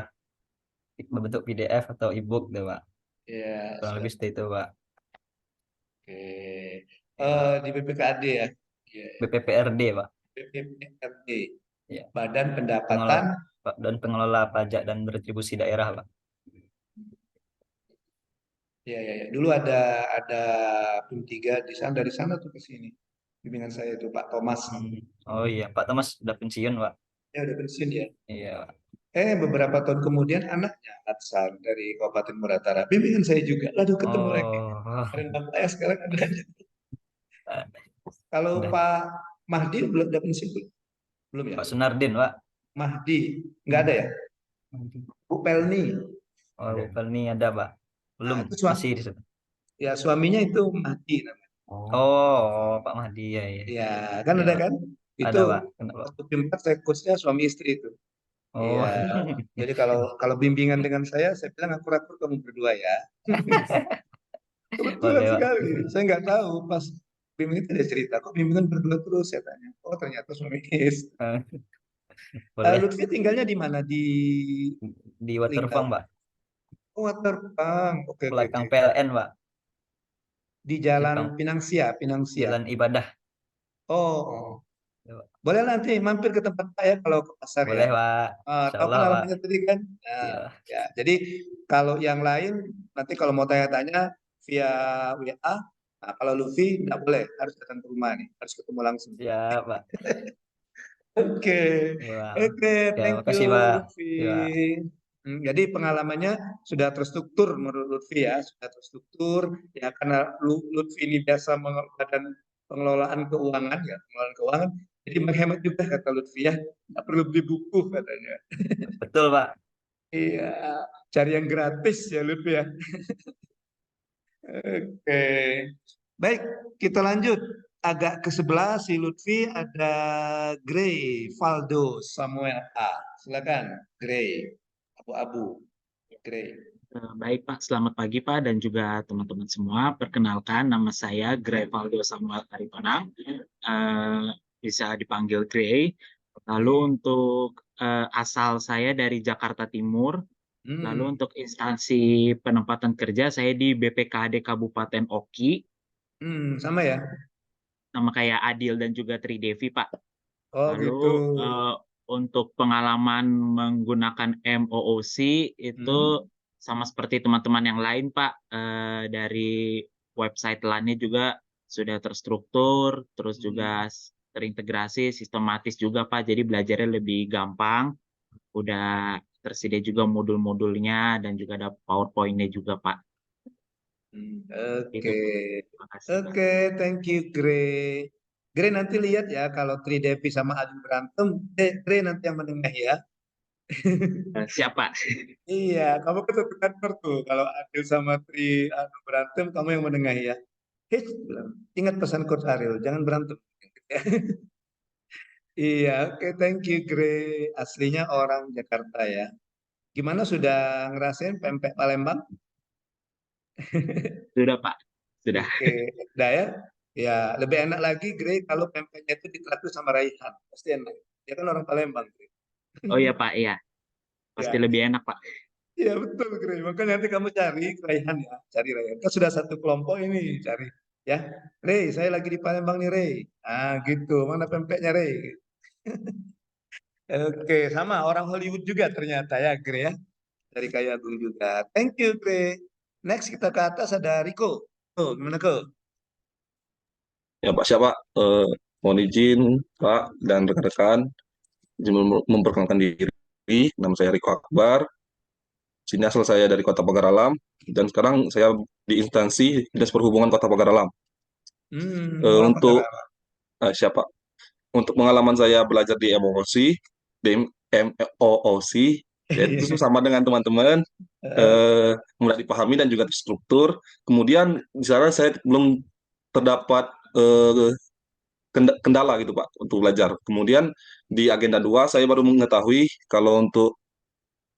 berbentuk PDF atau e-book deh, Pak. Ya, Kurang sudah. lebih seperti itu, Pak. Oke. Ya. Di BPKAD ya. Iya, BPPRD, Pak. BPKAD. Ya. Badan Pengelola, Pendapatan. dan Pengelola Pajak dan Retribusi Daerah, Pak. Ya. Dulu ada PIM 3 di sana, dari sana tuh ke sini. Bimbingan saya itu Pak Thomas. Oh iya, Pak Thomas udah pensiun, Pak. Ya udah pensiun ya. Iya, Pak. Beberapa tahun kemudian anaknya Atsan dari Kabupaten Muratara. Bimbingan saya juga. Lalu ketemu lagi. Oh, Kemarin bapak saya sekarang ada. Kalau udah. Pak Mahdi belum ada pensiun belum? Belum ya? Pak Sunardin, Pak. Mahdi nggak ada ya? Bu Pelni. Oh, Bu Pelni ada, Pak. Belum, Nah, itu masih di situ. ya suaminya itu Mahdi namanya. Oh, Pak Mahdi, ya. Ya, kan Ya, ada Pak. kan? Ada, Itu Pak. Kenapa? waktu PIM 4 saya coachnya suami istri itu. Oh, Iya. Jadi kalau bimbingan dengan saya bilang akur-akur kamu berdua ya. Kebetulan boleh, Pak. sekali. Saya nggak tahu pas bimbingan itu ada cerita. Kok bimbingan berdua terus saya tanya. Oh ternyata suami istri. Boleh. Lutfi tinggalnya di mana? Di Waterfront, Pak. Oh, Waterfront. Oke. Belakang PLN, Pak. Di Jalan Simpang Pinangsia. Jalan Ibadah. Oh. Ya, Pak. Boleh nanti mampir ke tempat saya kalau ke pasar Boleh, ya. Pak. Tahu Insyaallah, kan Pak. alamatnya tadi kan? Iya. Ya. Jadi kalau yang lain nanti kalau mau tanya-tanya via WA. Nah, kalau Lutfi nggak boleh, harus datang ke rumah nih, harus ketemu langsung. Siap, Pak. Oke, Wah. Oke, Ya, thank makasih, you Pak. Lutfi. Ya. Jadi pengalamannya sudah terstruktur menurut Lutfi ya, sudah terstruktur ya karena Lutfi ini biasa badan pengelolaan keuangan ya, pengelolaan keuangan. Jadi menghemat juga kata Lutfi ya, nggak perlu beli buku katanya. Betul, Pak. Iya, cari yang gratis ya Lutfi ya. Oke, baik kita lanjut. Agak ke sebelah si Lutfi ada Gray, Valdo, Samuel A. Silakan, Gray, abu-abu, Gray. Baik Pak, selamat pagi Pak dan juga teman-teman semua. Perkenalkan, nama saya Gray Valdo Samuel Aritonang, bisa dipanggil Gray. Lalu untuk asal saya dari Jakarta Timur. Lalu untuk instansi penempatan kerja saya di BPKAD Kabupaten Oki. Sama ya? Sama kayak Adil dan juga Tridevi Pak. Oh Lalu gitu. untuk pengalaman menggunakan MOOC itu sama seperti teman-teman yang lain Pak, dari website LAN-nya juga sudah terstruktur, terus juga terintegrasi, sistematis juga Pak, jadi belajarnya lebih gampang, udah tersedia juga modul-modulnya dan juga ada PowerPoint-nya juga Pak. Oke, thank you Gray. Gray nanti lihat ya kalau Tridevi sama Adil berantem, Gray nanti yang menengah ya. Siapa? Iya, kamu ketutupan tuh kalau Adil sama Tri berantem, kamu yang menengah ya. Ingat pesan Coach Ariel, jangan berantem. Iya, oke, thank you Gray. Aslinya orang Jakarta ya. Gimana sudah ngerasain pempek Palembang? Sudah Pak, sudah. Oke, udah ya. Ya, lebih enak lagi Gray kalau pempeknya itu ditraktir sama Raihan. Pasti enak. Dia kan orang Palembang. Gray. Oh iya Pak, iya. Pasti Ya. lebih enak Pak. Iya betul Gray. Makanya nanti kamu cari Raihan ya. Cari Raihan. Kan sudah satu kelompok ini. Cari. Ya. Ray, saya lagi di Palembang nih Ray. Ah gitu. Mana pempeknya Ray? Oke, sama orang Hollywood juga ternyata ya Gray ya. Dari Kaya Agung juga. Thank you Gray. Next kita ke atas ada Riko. Oh, gimana Ko? Ya Pak, siapa? Mohon izin Pak dan rekan-rekan izin memperkenalkan diri. Nama saya Riko Akbar. Sini asal saya dari Kota Pagar Alam dan sekarang saya di instansi Dinas Perhubungan Kota Pagar Alam. Untuk siapa? Untuk pengalaman saya belajar di MOOC, yaitu sama dengan teman-teman, mudah dipahami dan juga terstruktur. Kemudian di sana saya belum terdapat kendala gitu Pak untuk belajar. Kemudian di agenda 2 saya baru mengetahui kalau untuk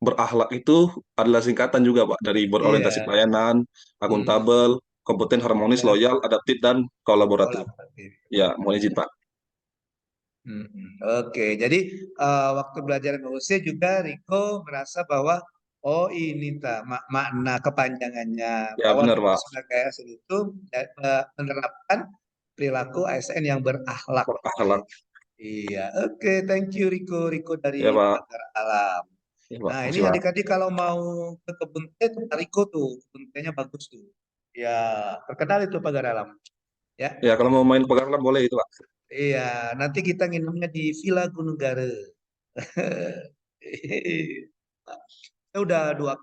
berakhlak itu adalah singkatan juga Pak dari berorientasi pelayanan, akuntabel, kompeten, harmonis, loyal, adaptif, dan kolaboratif. Kolaboratif. Ya, mohon izin Pak. Oke, jadi waktu belajar MOC juga Riko merasa bahwa oh ini makna kepanjangannya Ya bahwa benar kita Pak. sebagai ASN itu menerapkan perilaku ASN yang berakhlak. Berakhlak. Iya, oke, thank you Riko dari Ya Pak. Pagar Alam. Ya, Pak. Nah, ini Makasih, Pak. adik-adik kalau mau ke kebun teh tuh Pak Riko tuh, kebun tehnya bagus tuh. Ya, terkenal itu Pagar Alam. Ya. Ya, kalau mau main Pagar Alam boleh itu Pak. Iya, nanti kita nginepnya di Villa Gunung Gare. Saya udah dua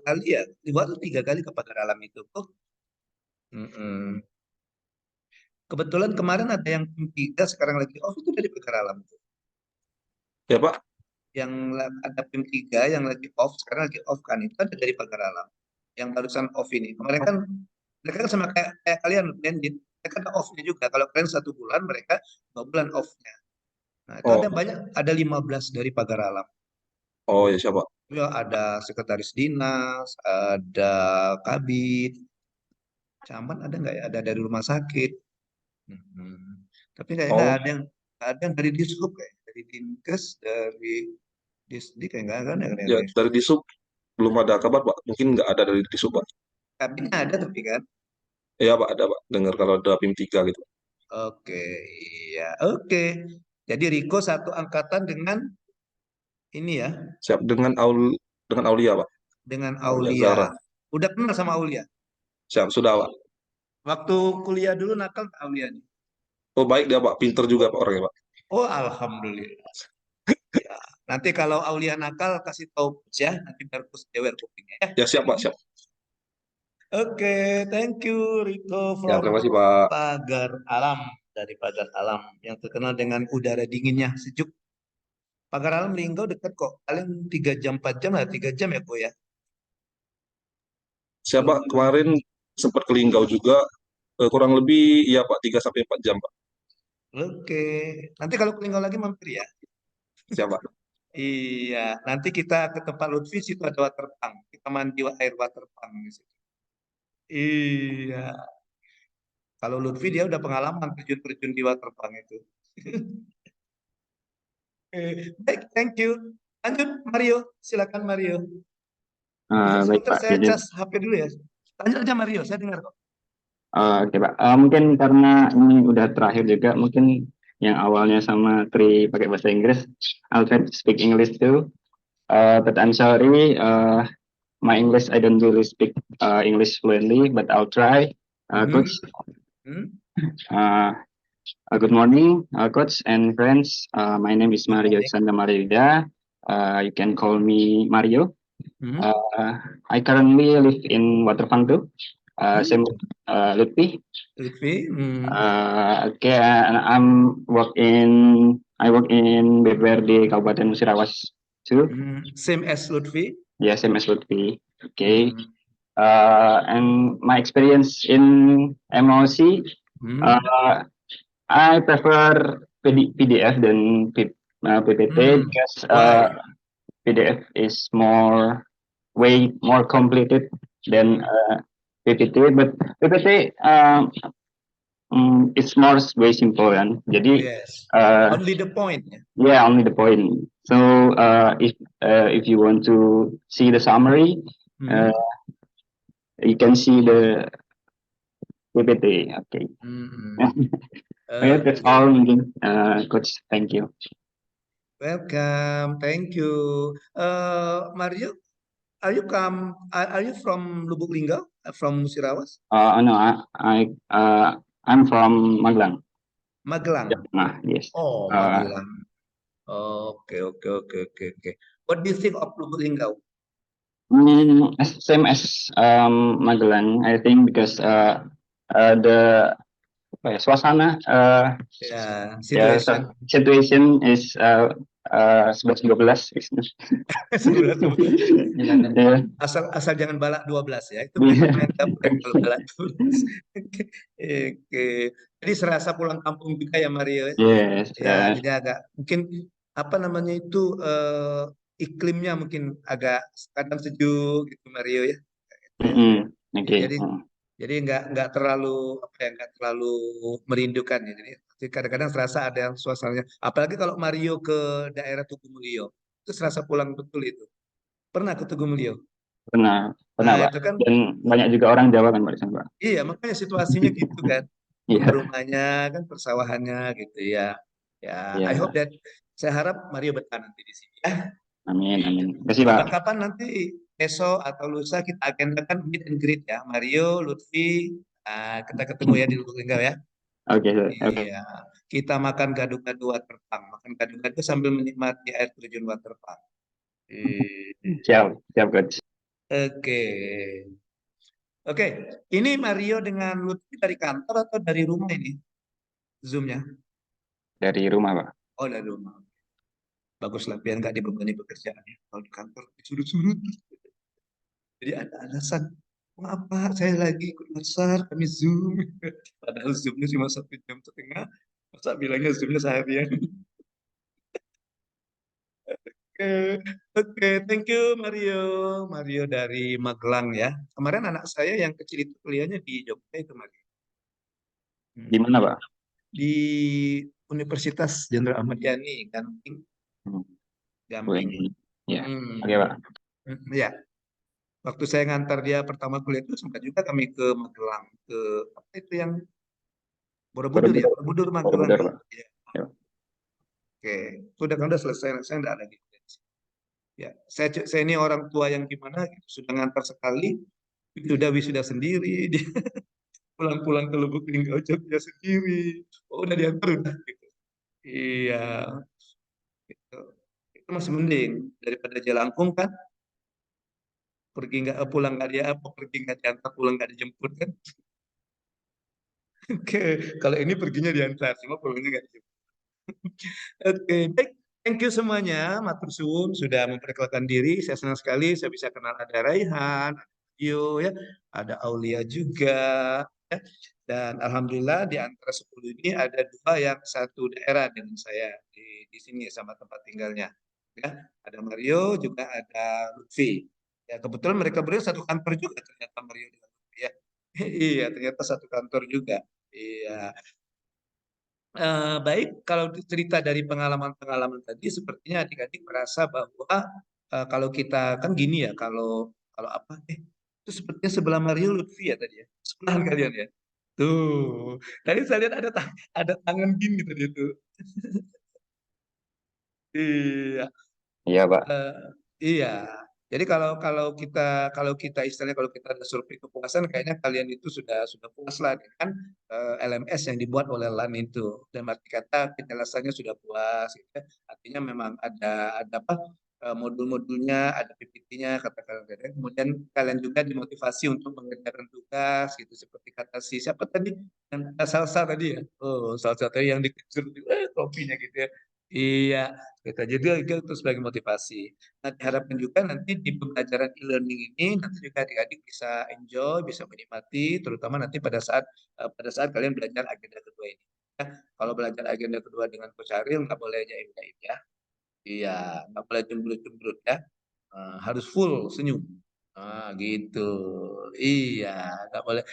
kali ya, 2 atau 3 kali ke Pagar Alam itu. Kebetulan kemarin ada yang tim 3 sekarang lagi off itu dari Pagar Alam. Ya Pak. Yang ada tim 3 yang lagi off sekarang lagi off kan itu ada dari Pagar Alam. Yang barusan off ini. Kemarin kan mereka kan sama kayak kalian, mereka ada off-nya juga. Kalau kalian 1 bulan, mereka 2 bulan off-nya. Nah, itu ada banyak, ada 15 dari Pagar Alam. Oh ya siapa? Ya, ada sekretaris dinas, ada kabid, camat ada nggak ya? Ada dari rumah sakit. Tapi kayak nggak ada yang dari Dishub kayak, dari Dinkes, dari Disdik kayak nggak ada. Ya dari Dishub belum ada kabar Pak. Mungkin nggak ada dari Dishub Pak. Kabinnya ada tapi kan? Iya Pak, ada Pak. Dengar kalau ada PIM 3 gitu. Oke, iya, oke. Jadi Riko satu angkatan dengan ini ya? Siap dengan Aulia Pak. Dengan Aulia Aulia. Zahra. Udah kenal sama Aulia? Siap, sudah Pak. Waktu kuliah dulu nakal Pak Aulia nih? Oh baik dia Pak, pinter juga Pak orangnya Pak. Oh alhamdulillah. Ya, nanti kalau Aulia nakal kasih tahu ya, nanti biar Pus jewer kupingnya ya. Ya siap Pak, siap. Oke, thank you Riko Ya, from terima kasih Pak. Pagar Alam, dari Pagar Alam yang terkenal dengan udara dinginnya sejuk. Pagar Alam Linggau dekat kok, paling 3 jam 4 jam lah, 3 jam ya kok ya. Siapa kemarin sempat ke Linggau juga, kurang lebih ya Pak 3 sampai 4 jam Pak. Oke, nanti kalau ke Linggau lagi mampir ya. Siapa? Iya, nanti kita ke tempat Lutfi, situ ada waterpark. Kita mandi air waterpark di situ. Iya. Kalau Lutfi dia udah pengalaman terjun-terjun di waterpark itu. Baik, thank you. Lanjut Mario, silakan Mario. Baik Sebentar Pak. saya cas HP dulu ya. Lanjut aja Mario, saya dengar kok. Oke Pak. Mungkin karena ini udah terakhir juga, mungkin yang awalnya sama Tri pakai bahasa Inggris, I'll try to speak English too. But I'm sorry, my English, I don't really speak English fluently, but I'll try. Coach. Good morning, Coach and friends. My name is Mario Sanda Marida. You can call me Mario. I currently live in Waterfang too. Same Lutfi. Lutfi. Okay, and I work in BPRD Kabupaten Musirawas too. Same as Lutfi. Yeah, same as Lutfi. Okay. And my experience in MOC, I prefer PDF than PPT because PDF is way more completed than PPT, but PPT it's more way simple kan. Jadi only the point. Yeah, only the point. So if you want to see the summary, you can see the PPT. Okay. Okay, that's all, Coach. Thank you. Welcome. Thank you. Mario, are you from Lubuk Linggau? From Musirawas? No, I'm from Magelang. Magelang. Yes. Oh, Magelang. Okay. What do you think of Lubuk Linggau? Same as Magelang, I think, because the suasana, situation is 11-12. Asal jangan balak 12 ya. Itu main dapur kalau balak 12. Oke. Jadi serasa pulang kampung juga ya Mario. Yes. Ya, jadi agak mungkin apa namanya itu iklimnya mungkin agak kadang sejuk gitu Mario ya. Okay. Jadi Jadi nggak terlalu apa ya, nggak terlalu merindukan ya. Jadi kadang-kadang serasa ada yang suasananya. Apalagi kalau Mario ke daerah Tugu Mulyo, itu serasa pulang betul itu. Pernah ke Tugu Mulyo? Pernah, Nah Pak. itu kan, Dan banyak juga orang Jawa kan Pak di sana, Pak. iya makanya situasinya gitu kan. Iya, Rumahnya kan persawahannya gitu ya. Ya, I hope iya. that saya harap Mario betah nanti di sini ya. Amin, Iya. amin. Terima kasih, Pak. Kapan-kapan nanti esok atau lusa kita agendakan meet and greet ya. Mario, Lutfi, kita ketemu ya di Lubuk Linggau ya. Oke, oke. Iya, kita makan gado-gado waterpark, makan gado-gado sambil menikmati air terjun waterpark. Siap, siap, Coach. Oke, oke. Ini Mario dengan Lutfi dari kantor atau dari rumah ini? Zoom-nya? Dari rumah, Pak. Oh, dari rumah. Baguslah biar nggak dibebani pekerjaan ya. Kalau di kantor disuruh-suruh. Jadi ada alasan. Maaf Pak, saya lagi ikut besar, kami Zoom. Padahal Zoom-nya cuma 1,5 jam. Masa bilangnya Zoom-nya seharian. Oke, oke, thank you Mario. Mario dari Magelang ya. Kemarin anak saya yang kecil itu kuliahnya di Jogja itu Mario. Di mana, Pak? Di Universitas Jenderal Ahmad Yani, Gamping. Gamping. Ya, oke Pak. Ya. Waktu saya ngantar dia pertama kuliah itu sempat juga kami ke Magelang, ke apa itu yang Borobudur ya, Borobudur Magelang. Borobudur, Pak. Ya. Oke, sudah selesai, saya tidak ada di ya. Saya ini orang tua yang gimana gitu, sudah ngantar sekali, sudah wisuda sendiri, dia pulang-pulang ke Lubuk Linggau Jogja sendiri. Oh, udah diantar udah gitu. Iya. Gitu. Itu masih mending daripada Jelangkung kan. Pulang nggak dia apa, pergi nggak diantar, pulang nggak dijemput kan. Oke, kalau ini perginya diantar, cuma pulangnya nggak dijemput. Oke, baik. Thank you semuanya, matur suwun sudah memperkenalkan diri. Saya senang sekali saya bisa kenal ada Raihan, ada Yo ya, ada Aulia juga. Ya. Dan alhamdulillah di antara 10 ini ada 2 yang satu daerah dengan saya di sini sama tempat tinggalnya. Ya, ada Mario juga ada Lutfi. Ya, kebetulan mereka berdua satu kantor juga ternyata Mario dengan Lutfi ya. Iya, ternyata satu kantor juga. Iya. Baik, kalau cerita dari pengalaman-pengalaman tadi, sepertinya adik-adik merasa bahwa kalau kita kan gini ya, kalau apa? Itu sepertinya sebelah Mario Lutfi ya tadi ya, sebelahan kalian ya. Tuh, tadi saya lihat ada tangan gini tadi itu. Iya. Iya, Pak. Iya. Jadi kalau kita istilahnya kalau kita ada survei kepuasan, kayaknya kalian itu sudah puas lah dengan LMS yang dibuat oleh LAN itu. Dan arti kata penjelasannya sudah puas. Gitu. Artinya memang ada apa modul-modulnya, ada PPT-nya, katakan. Kemudian kalian juga dimotivasi untuk mengerjakan tugas, gitu seperti kata si siapa tadi yang Salsa tadi ya. Oh, Salsa tadi yang dikejar topinya gitu ya. Iya, kita juga itu sebagai motivasi. Nah, diharapkan juga nanti di pembelajaran e-learning ini nanti juga adik-adik bisa enjoy, bisa menikmati, terutama nanti pada saat kalian belajar agenda kedua ini. Ya, kalau belajar agenda kedua dengan Coach Ariel nggak boleh jaim-jaim ya. Iya, nggak boleh cemberut-cemberut ya. Harus full senyum. Gitu. Iya, nggak boleh.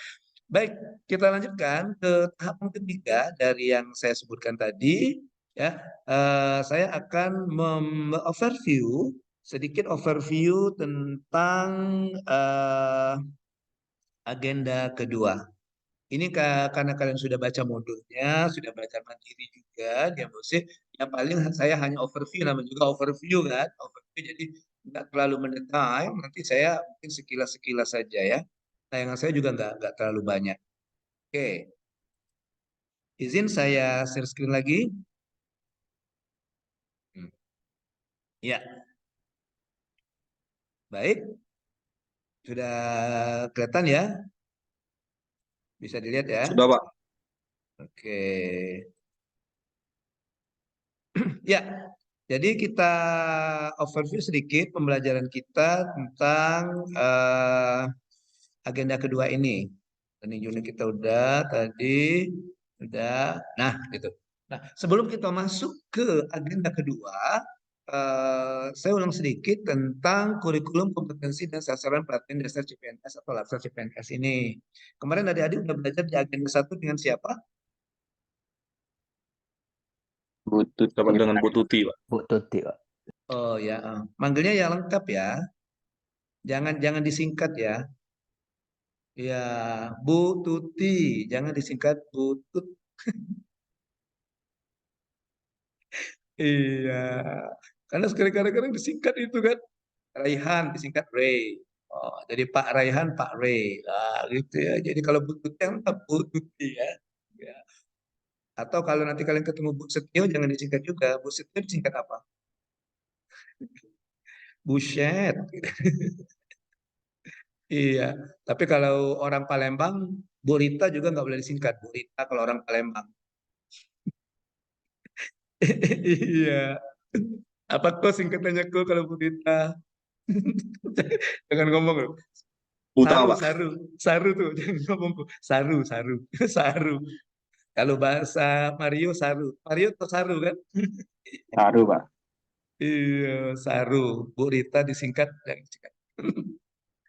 Baik, kita lanjutkan ke tahapan ketiga dari yang saya sebutkan tadi. Ya, saya akan sedikit overview tentang agenda kedua. Ini karena kalian sudah baca modulnya, sudah belajar mandiri juga, dia mesti yang paling saya hanya overview, namanya juga overview kan, overview jadi nggak terlalu mendetail. Nanti saya mungkin sekilas saja ya. Tayangan saya juga nggak terlalu banyak. Oke, izin saya share screen lagi. Ya, baik, sudah kelihatan ya, bisa dilihat ya. Sudah, Pak. Oke. Ya, jadi kita overview sedikit pembelajaran kita tentang agenda kedua ini. Ini unit kita udah tadi, udah. Nah, gitu. Nah, sebelum kita masuk ke agenda kedua, saya ulang sedikit tentang kurikulum kompetensi dan sasaran pelatihan dasar CPNS atau Latsar CPNS ini. Kemarin adik-adik udah belajar di agenda 1 dengan siapa? Sama dengan Bu Tuti, Pak. Bu Tuti, Pak. Oh ya, manggilnya yang lengkap ya. Jangan disingkat ya. Ya, Bu Tuti, jangan disingkat Bu Tut. Iya, karena kadang-kadang disingkat itu kan. Raihan disingkat Ray. Oh, jadi Pak Raihan, Pak Ray. Nah, gitu ya. Jadi kalau Bu Tuti yang lengkap Bu Tuti ya. Ya. Atau kalau nanti kalian ketemu Bu Setio jangan disingkat juga. Bu Setio disingkat apa? Buset. Iya. Tapi kalau orang Palembang, Bu Rita juga nggak boleh disingkat. Bu Rita kalau orang Palembang. Iya. Apa kok singkatannya kok kalau Bu Rita? Jangan ngomong loh. Buta, Saru, Pak. saru tuh. Jangan ngomong kok. Saru, saru. Kalau bahasa Mario saru. Mario tuh saru kan? Saru, Pak. Iya, saru. Bu Rita disingkat. Jangan disingkat.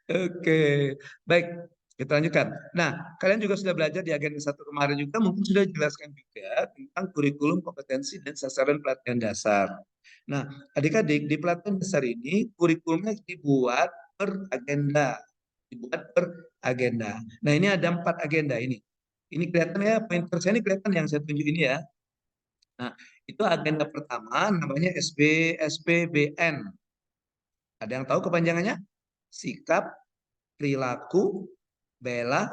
Oke, baik. Kita lanjutkan. Nah, kalian juga sudah belajar di agenda 1 kemarin juga, mungkin sudah dijelaskan juga tentang kurikulum kompetensi dan sasaran pelatihan dasar. Nah, adik-adik, di pelatihan dasar ini, kurikulumnya dibuat per agenda. Nah, ini ada 4 agenda ini. Ini kelihatan ya, pointer saya ini kelihatan yang saya tunjuk ini ya. Nah, itu agenda pertama namanya SPBN. Ada yang tahu kepanjangannya? Sikap, perilaku, bela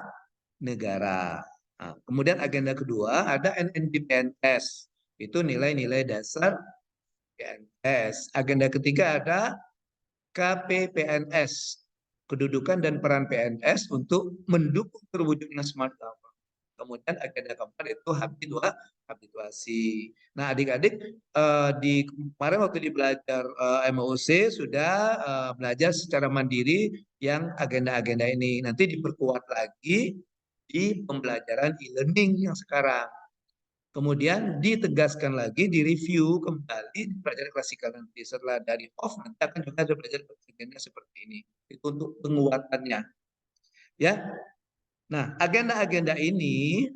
negara. Nah, kemudian agenda kedua ada NNDPNS. Itu nilai-nilai dasar PNS. Agenda ketiga ada KPPNS. Kedudukan dan peran PNS untuk mendukung terwujudnya smart government. Kemudian agenda keempat itu habituasi. Nah, adik-adik di kemarin waktu di belajar MOC sudah belajar secara mandiri yang agenda-agenda ini. Nanti diperkuat lagi di pembelajaran e-learning yang sekarang. Kemudian ditegaskan lagi, direview kembali di pelajaran klasikal nanti. Setelah dari off nanti akan juga ada belajar agenda seperti ini. Itu untuk penguatannya. Ya. Nah, agenda-agenda ini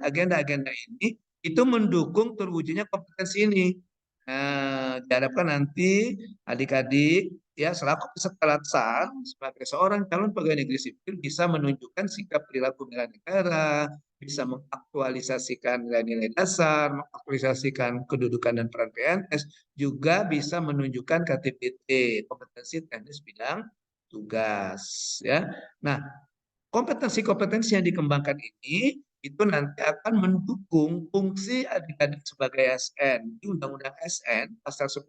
itu mendukung terwujudnya kompetensi ini. Nah, diharapkan nanti adik-adik ya selaku peserta Latsar sebagai seorang calon pegawai negeri sipil bisa menunjukkan sikap perilaku bela negara, bisa mengaktualisasikan nilai-nilai dasar, mengaktualisasikan kedudukan dan peran PNS, juga bisa menunjukkan KTPT, kompetensi teknis bidang tugas ya. Nah, kompetensi-kompetensi yang dikembangkan ini itu nanti akan mendukung fungsi adik-adik sebagai ASN. Di Undang-Undang ASN pasal 10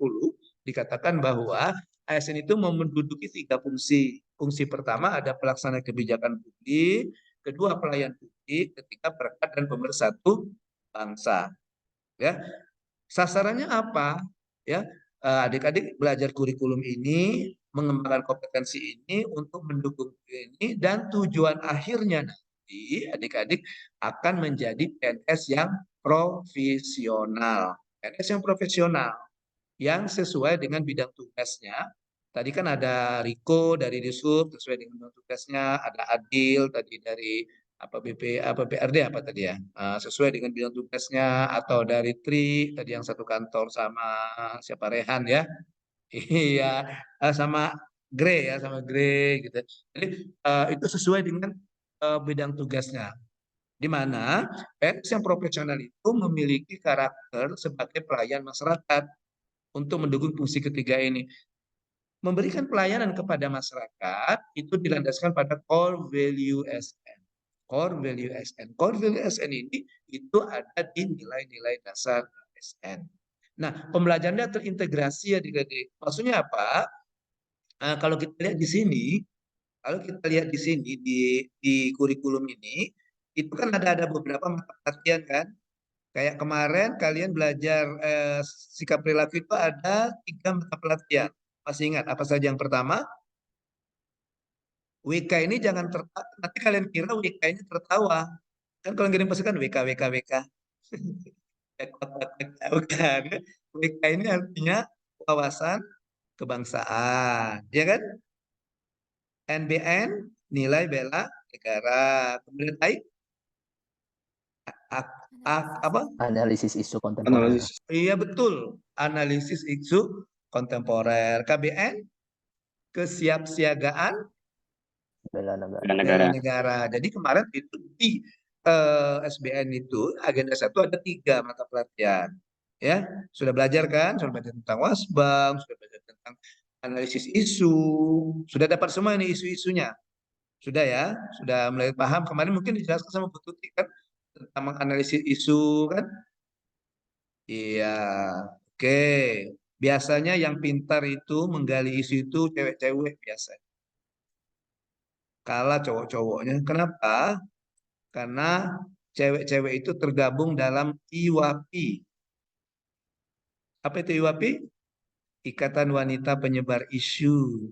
dikatakan bahwa ASN itu menduduki 3 fungsi. Fungsi pertama ada pelaksana kebijakan publik, kedua pelayan publik, ketiga perekat dan pemersatu bangsa. Ya, sasarannya apa? Ya, adik-adik belajar kurikulum ini, mengembangkan kompetensi ini untuk mendukung ini, dan tujuan akhirnya nanti adik-adik akan menjadi PNS yang profesional. PNS yang profesional yang sesuai dengan bidang tugasnya. Tadi kan ada Riko dari Dishub sesuai dengan bidang tugasnya, ada Adil tadi dari BPRD apa tadi ya, sesuai dengan bidang tugasnya, atau dari Tri tadi yang satu kantor sama siapa Rehan ya. Iya, sama Gre gitu. Jadi itu sesuai dengan bidang tugasnya. Di mana PNS yang profesional itu memiliki karakter sebagai pelayan masyarakat untuk mendukung fungsi ketiga ini. Memberikan pelayanan kepada masyarakat itu dilandaskan pada core value SN. Core value SN. Core value SN ini itu ada di nilai-nilai dasar SN. Nah, pembelajarannya terintegrasi ya adik-adik. Maksudnya apa? Kalau kita lihat di sini, di kurikulum ini, itu kan ada beberapa mata pelatihan kan. Kayak kemarin kalian belajar sikap perilaku itu ada 3 mata pelatihan. Masih ingat apa saja yang pertama? WK ini jangan tertawa. Nanti kalian kira WK ini tertawa. Kan kalau ngirim pesan kan WK. Bukan. WK ini artinya wawasan kebangsaan, ya kan? NBN, nilai bela negara. Kemudian AI, apa? Analisis isu kontemporer. Analisis. Iya betul, analisis isu kontemporer. KBN, kesiapsiagaan Bela negara. Bela bela negara. negara. Jadi kemarin itu di SBN itu agenda 1 ada 3 mata pelatihan. Ya, sudah belajar kan? Sudah belajar tentang Wasbang, sudah belajar tentang analisis isu, sudah dapat semua ini isu-isunya. Sudah ya, sudah mulai paham. Kemarin mungkin dijelaskan sama Bu Tuti kan tentang menganalisis isu kan? Iya, oke. Biasanya yang pintar itu menggali isu itu cewek-cewek biasanya. Kalah cowok-cowoknya. Kenapa? Karena cewek-cewek itu tergabung dalam IWAPI. Apa itu IWAPI? Ikatan Wanita Penyebar Isu.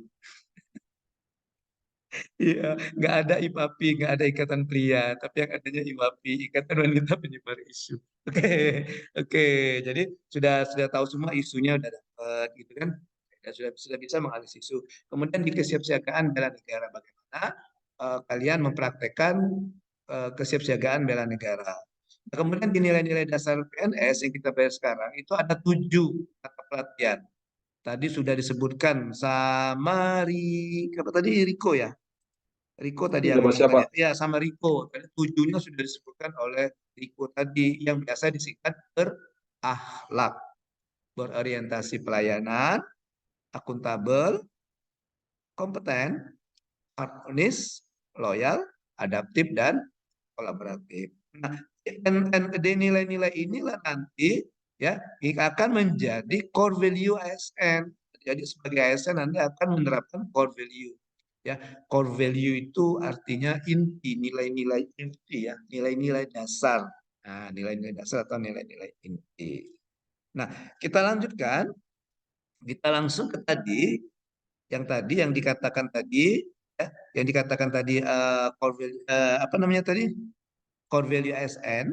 Iya, nggak ada IPAPI, nggak ada ikatan pria, tapi yang adanya IWAPI, Ikatan Wanita Penyebar Isu. Oke, oke. Jadi sudah tahu semua isunya udah dapat, gitu kan? Ya, sudah bisa menganalisis isu. Kemudian di kesiapsiagaan bela negara bagaimana kalian mempraktekkan kesiapsiagaan bela negara. Nah, kemudian di nilai-nilai dasar PNS yang kita bahas sekarang itu ada 7 mata pelatihan. Tadi sudah disebutkan sama apa tadi Riko ya? Riko tadi yang Siapa? ya sama Riko. Tadi 7-nya sudah disebutkan oleh Riko tadi yang biasa disingkat berakhlak, berorientasi pelayanan, akuntabel, kompeten, harmonis, loyal, adaptif dan kolaboratif. Nah, nilai-nilai inilah nanti ya akan menjadi core value ASN. Jadi sebagai ASN Anda akan menerapkan core value. Ya, core value itu artinya inti, nilai-nilai inti ya, nilai-nilai dasar. Nah, nilai-nilai dasar atau nilai-nilai inti. Nah, kita lanjutkan. Kita langsung ke tadi yang dikatakan tadi ya, yang dikatakan tadi core value, apa namanya tadi? Core value ASN.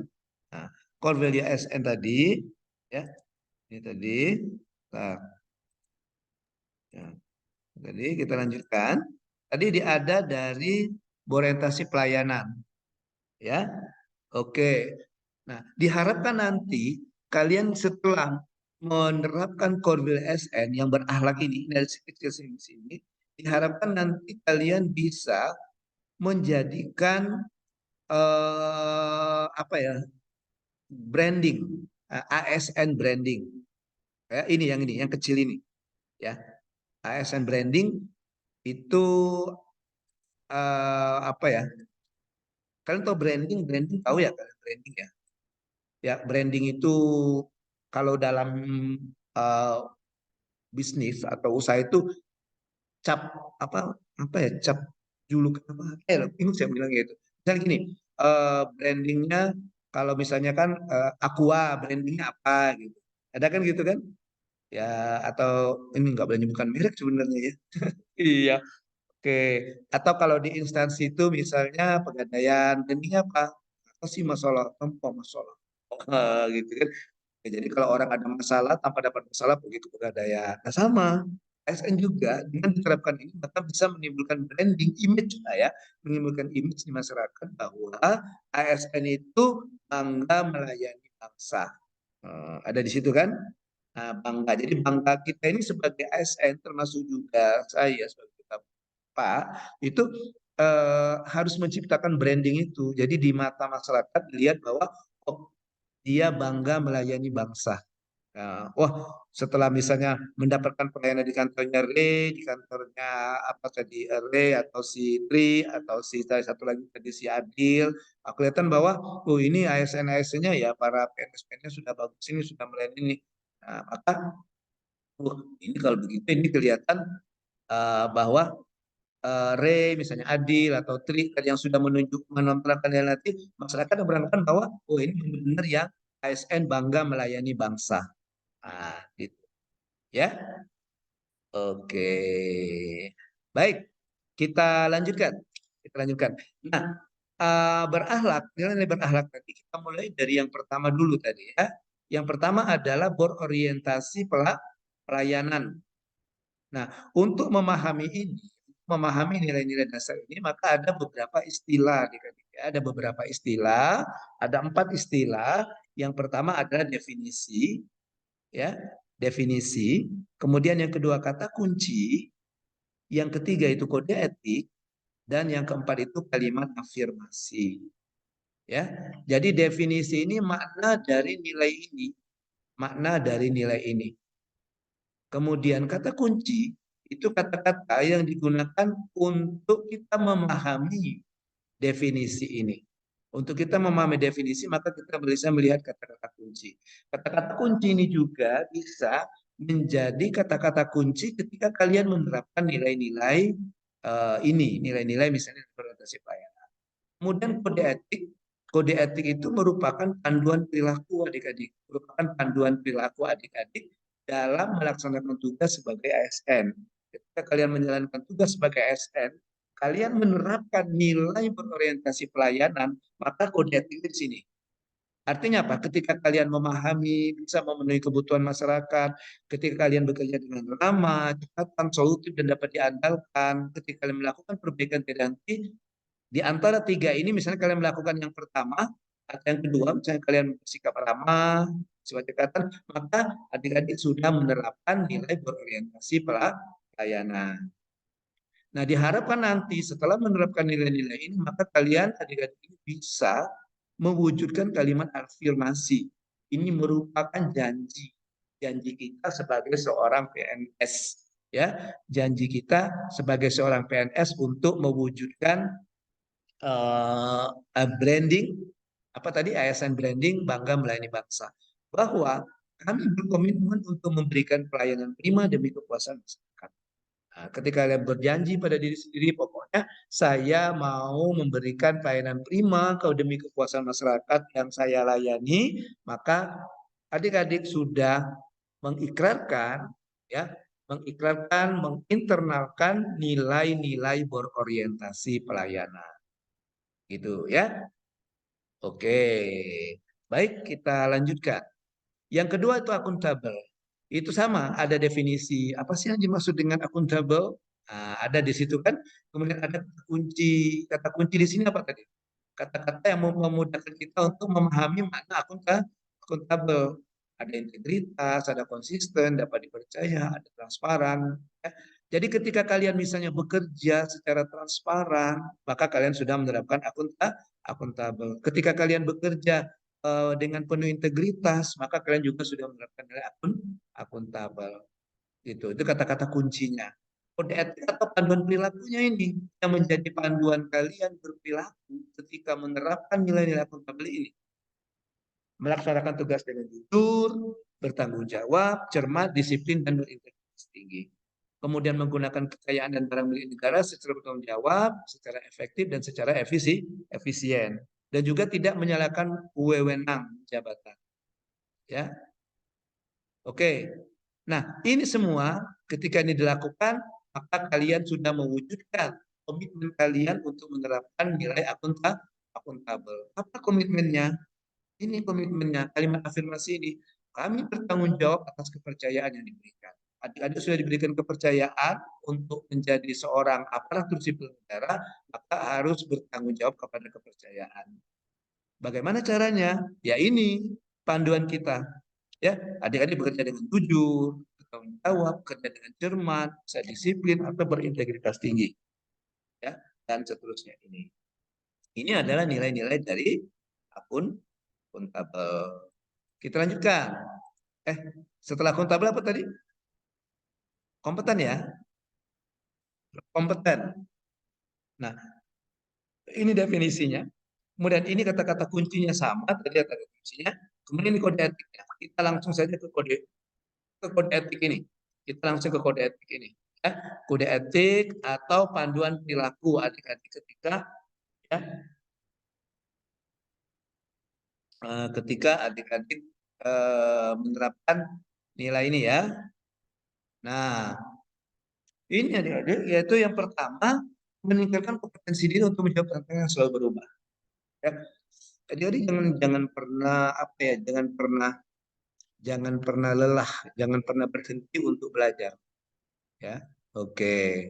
Nah, core value ASN tadi ya, ini tadi. Nah, ya. Jadi kita lanjutkan. Tadi ada dari orientasi pelayanan. Ya. Oke. Nah, diharapkan nanti kalian setelah menerapkan core value ASN yang berakhlak ini dari kecil sini, diharapkan nanti kalian bisa menjadikan apa ya? Branding, ASN branding. Ya, ini yang kecil ini. Ya. ASN branding itu apa ya? Kalian tahu branding tahu ya kalian branding ya? Ya, branding itu kalau dalam bisnis atau usaha itu cap apa ya? Cap julukan apa? Ini saya bilang gitu. Misalnya gini, brandingnya kalau misalnya kan Aqua brandingnya apa gitu. Ada kan gitu kan? Ya atau ini nggak boleh nyebutkan merek sebenarnya ya. Iya. Oke, atau kalau di instansi itu misalnya Pegadaian, brandingnya apa? Apa sih masalah? Tanpa masalah. Gitu kan. Ya, jadi kalau orang ada masalah, tanpa dapat masalah pergi ke Pegadaian. Nah sama, ASN juga dengan diterapkan ini maka bisa menimbulkan branding image ya, menimbulkan image di masyarakat bahwa ASN itu bangga melayani bangsa. Ada di situ kan? Nah, bangga. Jadi bangga kita ini sebagai ASN termasuk juga saya sebagai Pak itu harus menciptakan branding itu. Jadi di mata masyarakat dilihat bahwa oh, dia bangga melayani bangsa. Nah, wah, setelah misalnya mendapatkan pelayanan di kantornya Re, di kantornya apa tadi Re atau si Tri atau si satu lagi tadi si Adil, kelihatan bahwa oh ini ASN-ASN-nya ya para PNS-PNS-nya sudah bagus ini sudah melayani ini. Nah, maka ini kalau begitu ini kelihatan bahwa Re misalnya Adil atau Tri yang sudah menerapkan nanti masyarakat beranggapan bahwa oh ini benar-benar yang ASN bangga melayani bangsa. Nah, gitu. Ya. Oke. Baik, kita lanjutkan. Nah, berakhlak, nilai berakhlak tadi kita mulai dari yang pertama dulu tadi ya. Yang pertama adalah berorientasi pelayanan. Nah, untuk memahami nilai-nilai dasar ini, maka ada beberapa istilah. Ada beberapa istilah, ada 4 istilah. Yang pertama adalah definisi, ya, definisi. Kemudian yang kedua kata kunci, yang ketiga itu kode etik, dan yang keempat itu kalimat afirmasi. Ya, jadi definisi ini makna dari nilai ini, makna dari nilai ini. Kemudian kata kunci itu kata-kata yang digunakan untuk kita memahami definisi ini. Untuk kita memahami definisi, maka kita bisa melihat kata-kata kunci. Kata-kata kunci ini juga bisa menjadi kata-kata kunci ketika kalian menerapkan nilai-nilai ini, nilai-nilai misalnya orientasi pelayanan. Kemudian kode etik itu merupakan panduan perilaku adik-adik, merupakan panduan perilaku adik-adik dalam melaksanakan tugas sebagai ASN. Ketika kalian menjalankan tugas sebagai ASN, kalian menerapkan nilai berorientasi pelayanan, maka kode etik di sini. Artinya apa? Ketika kalian memahami, bisa memenuhi kebutuhan masyarakat, ketika kalian bekerja dengan ramah, cepat, solutif, dan dapat diandalkan, ketika kalian melakukan perbaikan terhenti, di antara 3 ini, misalnya kalian melakukan yang pertama atau yang kedua, misalnya kalian bersikap ramah, sebagai kata, maka adik-adik sudah menerapkan nilai berorientasi pelayanan. Nah, diharapkan nanti setelah menerapkan nilai-nilai ini, maka kalian adik-adik bisa mewujudkan kalimat afirmasi. Ini merupakan janji kita sebagai seorang PNS, ya, janji kita sebagai seorang PNS untuk mewujudkan branding, apa tadi, ASN branding, bangga melayani bangsa, bahwa kami berkomitmen untuk memberikan pelayanan prima demi kepuasan masyarakat. Nah, ketika kalian berjanji pada diri sendiri, pokoknya saya mau memberikan pelayanan prima demi kepuasan masyarakat yang saya layani, maka adik-adik sudah mengikrarkan, ya, menginternalkan nilai-nilai berorientasi pelayanan. Gitu ya. Oke. Baik, kita lanjutkan. Yang kedua itu akuntabel. Itu sama, ada definisi. Apa sih yang dimaksud dengan akuntabel? Nah, ada di situ kan. Kemudian ada kunci. Kata kunci di sini apa tadi? Kata-kata yang memudahkan kita untuk memahami makna akuntabel. Ada integritas, ada konsisten, dapat dipercaya, ada transparan. Ya. Jadi ketika kalian misalnya bekerja secara transparan, maka kalian sudah menerapkan akuntabel. Ketika kalian bekerja dengan penuh integritas, maka kalian juga sudah menerapkan nilai akuntabel. Itu kata-kata kuncinya. Kode etik atau panduan perilakunya ini yang menjadi panduan kalian berperilaku ketika menerapkan nilai-nilai akuntabel ini. Melaksanakan tugas dengan jujur, bertanggung jawab, cermat, disiplin, dan berintegritas tinggi. Kemudian menggunakan kekayaan dan barang milik negara secara bertanggung jawab, secara efektif, dan secara efisien. Dan juga tidak menyalahkan wewenang jabatan. Ya. Oke. Nah, ini semua ketika ini dilakukan, maka kalian sudah mewujudkan komitmen kalian untuk menerapkan nilai akuntabel. Apa komitmennya? Ini komitmennya, kalimat afirmasi ini. Kami bertanggung jawab atas kepercayaan yang diberikan. Adik-adik sudah diberikan kepercayaan untuk menjadi seorang aparatur sipil negara, maka harus bertanggung jawab kepada kepercayaan. Bagaimana caranya? Ya ini panduan kita. Ya, adik-adik bekerja dengan jujur, bertanggung jawab, bekerja dengan cermat, bisa disiplin atau berintegritas tinggi. Ya, dan seterusnya ini. Ini adalah nilai-nilai dari akuntabel. Kita lanjutkan. Setelah akuntabel apa tadi? Kompeten ya. Kompeten. Nah, ini definisinya. Kemudian ini kata-kata kuncinya sama, tadi kata kuncinya. Kemudian ini kode etiknya. Kita langsung saja ke kode etik ini. Kita langsung ke kode etik ini. Ya. Kode etik atau panduan perilaku adik-adik ketika ya, ketika adik-adik menerapkan nilai ini ya. Nah, ini adik-adik yaitu yang pertama meningkatkan kompetensi diri untuk menjawab tantangan yang selalu berubah. Ya. Jadi jangan pernah jangan pernah lelah, jangan pernah berhenti untuk belajar. Ya, oke.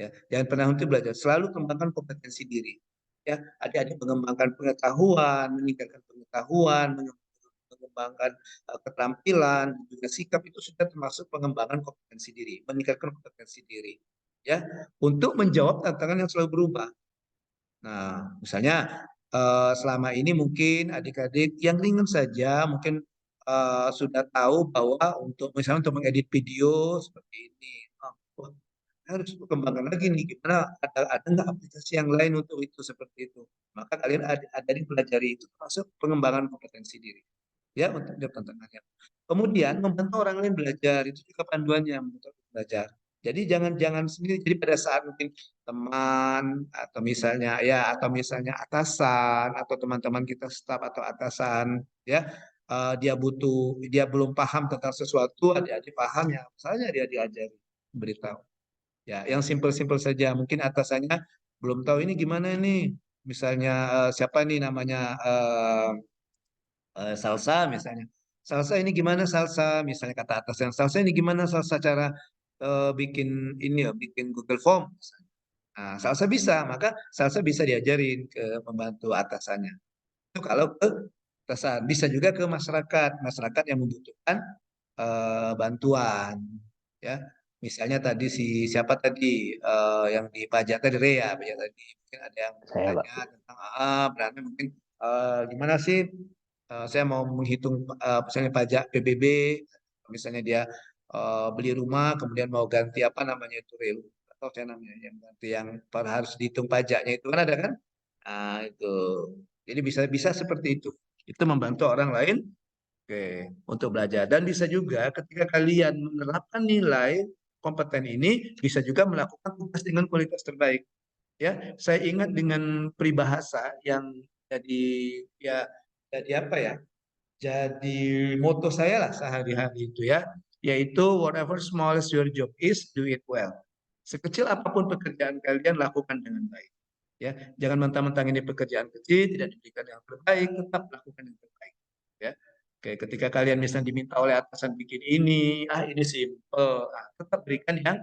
Ya, jangan pernah henti belajar. Selalu kembangkan kompetensi diri. Ya, adik-adik mengembangkan pengetahuan, meningkatkan pengetahuan, mengembangkan keterampilan, juga sikap itu sudah termasuk pengembangan kompetensi diri, meningkatkan kompetensi diri. Ya, untuk menjawab tantangan yang selalu berubah. Nah, misalnya selama ini mungkin adik-adik yang ringan saja mungkin sudah tahu bahwa misalnya untuk mengedit video seperti ini, wah, harus kembangkan lagi nih gimana ada nggak aplikasi yang lain untuk itu seperti itu. Maka kalian ada di pelajari itu termasuk pengembangan kompetensi diri. Ya, untuk jawab tantangannya. Kemudian membantu orang lain belajar itu juga panduannya untuk belajar. Jadi jangan sendiri. Jadi pada saat mungkin teman atau misalnya atasan atau teman-teman kita staf atau atasan ya dia belum paham tentang sesuatu, adik-adik paham ya, misalnya dia diajari, beritahu. Ya, yang simpel-simpel saja. Mungkin atasannya belum tahu ini gimana nih. Misalnya siapa nih namanya salsa misalnya. Salsa ini gimana salsa? Misalnya kata atasan salsa ini gimana salsa cara bikin ini ya, bikin Google Form. Nah, salsa bisa, maka salsa bisa diajarin ke pembantu atasannya. Itu kalau ke atasan. Bisa juga ke masyarakat yang membutuhkan bantuan. Ya, misalnya tadi siapa tadi yang di pajak tadi pajak tadi mungkin ada yang Saya, Pak. bertanya tentang berarti mungkin gimana sih saya mau menghitung misalnya pajak PBB, misalnya dia beli rumah kemudian mau ganti apa namanya itu relu atau saya namanya yang ganti yang harus dihitung pajaknya itu kan ada kan? Nah, itu. Jadi bisa seperti itu. Itu membantu orang lain untuk belajar. Dan bisa juga ketika kalian menerapkan nilai kompeten ini, bisa juga melakukan tugas dengan kualitas terbaik. Ya, saya ingat dengan peribahasa yang jadi apa ya? Jadi moto saya lah sehari-hari itu ya, yaitu whatever small as your job is, do it well. Sekecil apapun pekerjaan kalian, lakukan dengan baik. Ya, jangan mentang-mentang ini pekerjaan kecil tidak diberikan yang terbaik, tetap lakukan yang terbaik. Ya, oke, ketika kalian misalnya diminta oleh atasan bikin ini simple, tetap berikan yang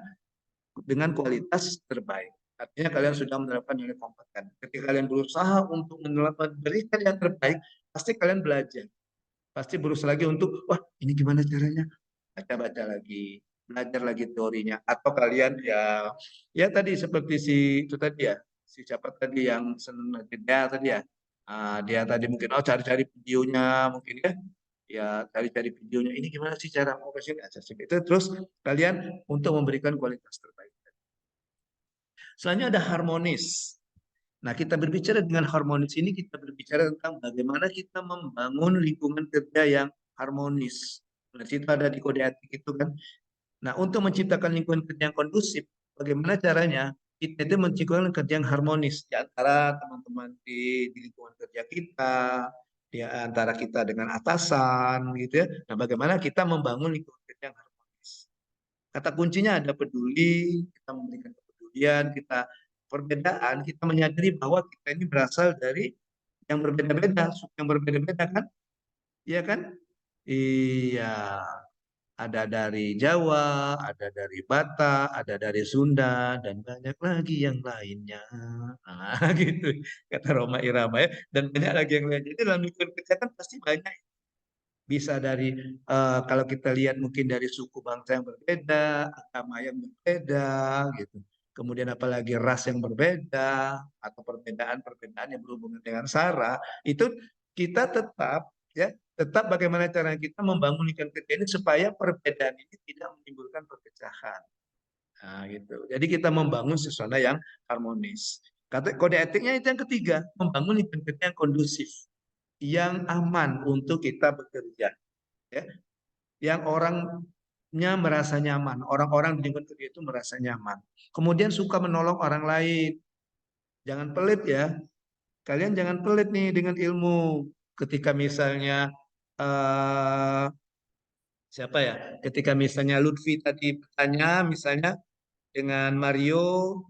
dengan kualitas terbaik. Artinya kalian sudah menerapkan nilai kompeten. Ketika kalian berusaha untuk memberikan yang terbaik, pasti kalian belajar. Pasti berusaha lagi untuk, wah ini gimana caranya? Baca-baca lagi, belajar lagi teorinya. Atau kalian ya tadi seperti itu tadi ya, si siapa tadi yang senang dia tadi ya, dia tadi mungkin cari-cari videonya mungkin ya cari-cari videonya ini gimana sih cara mengoperasikan itu terus kalian untuk memberikan kualitas terbaik. Selanjutnya ada harmonis. Nah, kita berbicara dengan harmonis ini, kita berbicara tentang bagaimana kita membangun lingkungan kerja yang harmonis. Nah, itu ada di kode etik itu kan. Nah, untuk menciptakan lingkungan kerja yang kondusif, bagaimana caranya? Kita itu menciptakan kerja yang harmonis di antara teman-teman di lingkungan kerja kita, di antara kita dengan atasan, gitu ya. Nah, bagaimana kita membangun lingkungan kerja yang harmonis? Kata kuncinya ada peduli, kita memberikan kepedulian, perbedaan, kita menyadari bahwa kita ini berasal dari yang berbeda-beda, suku yang berbeda-beda kan? Iya kan? Iya. Ada dari Jawa, ada dari Batak, ada dari Sunda, dan banyak lagi yang lainnya. Nah, gitu. Kata Roma Irama ya. Dan banyak lagi yang lain. Jadi dalam lingkungan kerja kan pasti banyak. Bisa dari, kalau kita lihat mungkin dari suku bangsa yang berbeda, agama yang berbeda, gitu. Kemudian apalagi ras yang berbeda atau perbedaan-perbedaan yang berhubungan dengan sara, itu kita tetap bagaimana cara kita membangun lingkungan kerja ini supaya perbedaan ini tidak menimbulkan perpecahan. Nah, gitu. Jadi kita membangun suasana yang harmonis. Kode etiknya itu yang ketiga, membangun lingkungan kerja yang kondusif, yang aman untuk kita bekerja. Ya. Yang orangnya merasa nyaman, orang-orang di lingkungan kerja itu merasa nyaman. Kemudian suka menolong orang lain. Jangan pelit ya. Kalian jangan pelit nih dengan ilmu. Ketika misalnya siapa ya? Ketika misalnya Lutfi tadi bertanya misalnya dengan Mario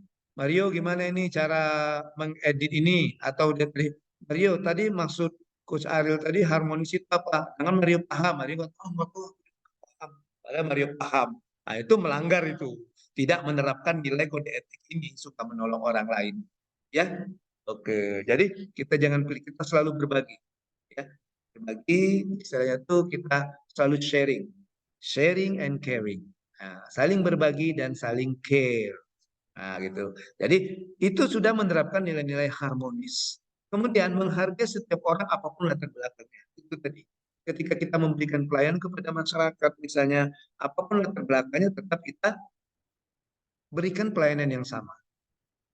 gimana ini cara mengedit ini atau dari Mario tadi maksud Coach Ariel tadi harmonis itu apa? Jangan Mario paham, Mario nggak tahu, padahal Mario paham. Nah, itu melanggar itu. Tidak menerapkan nilai kode etik ini, suka menolong orang lain. Ya, oke. Jadi kita jangan pilih, kita selalu berbagi. Ya, berbagi, istilahnya tuh kita selalu sharing and caring. Nah, saling berbagi dan saling care. Nah, gitu. Jadi itu sudah menerapkan nilai-nilai harmonis. Kemudian menghargai setiap orang apapun latar belakangnya. Itu tadi. Ketika kita memberikan pelayanan kepada masyarakat, misalnya apapun latar belakangnya, tetap kita berikan pelayanan yang sama.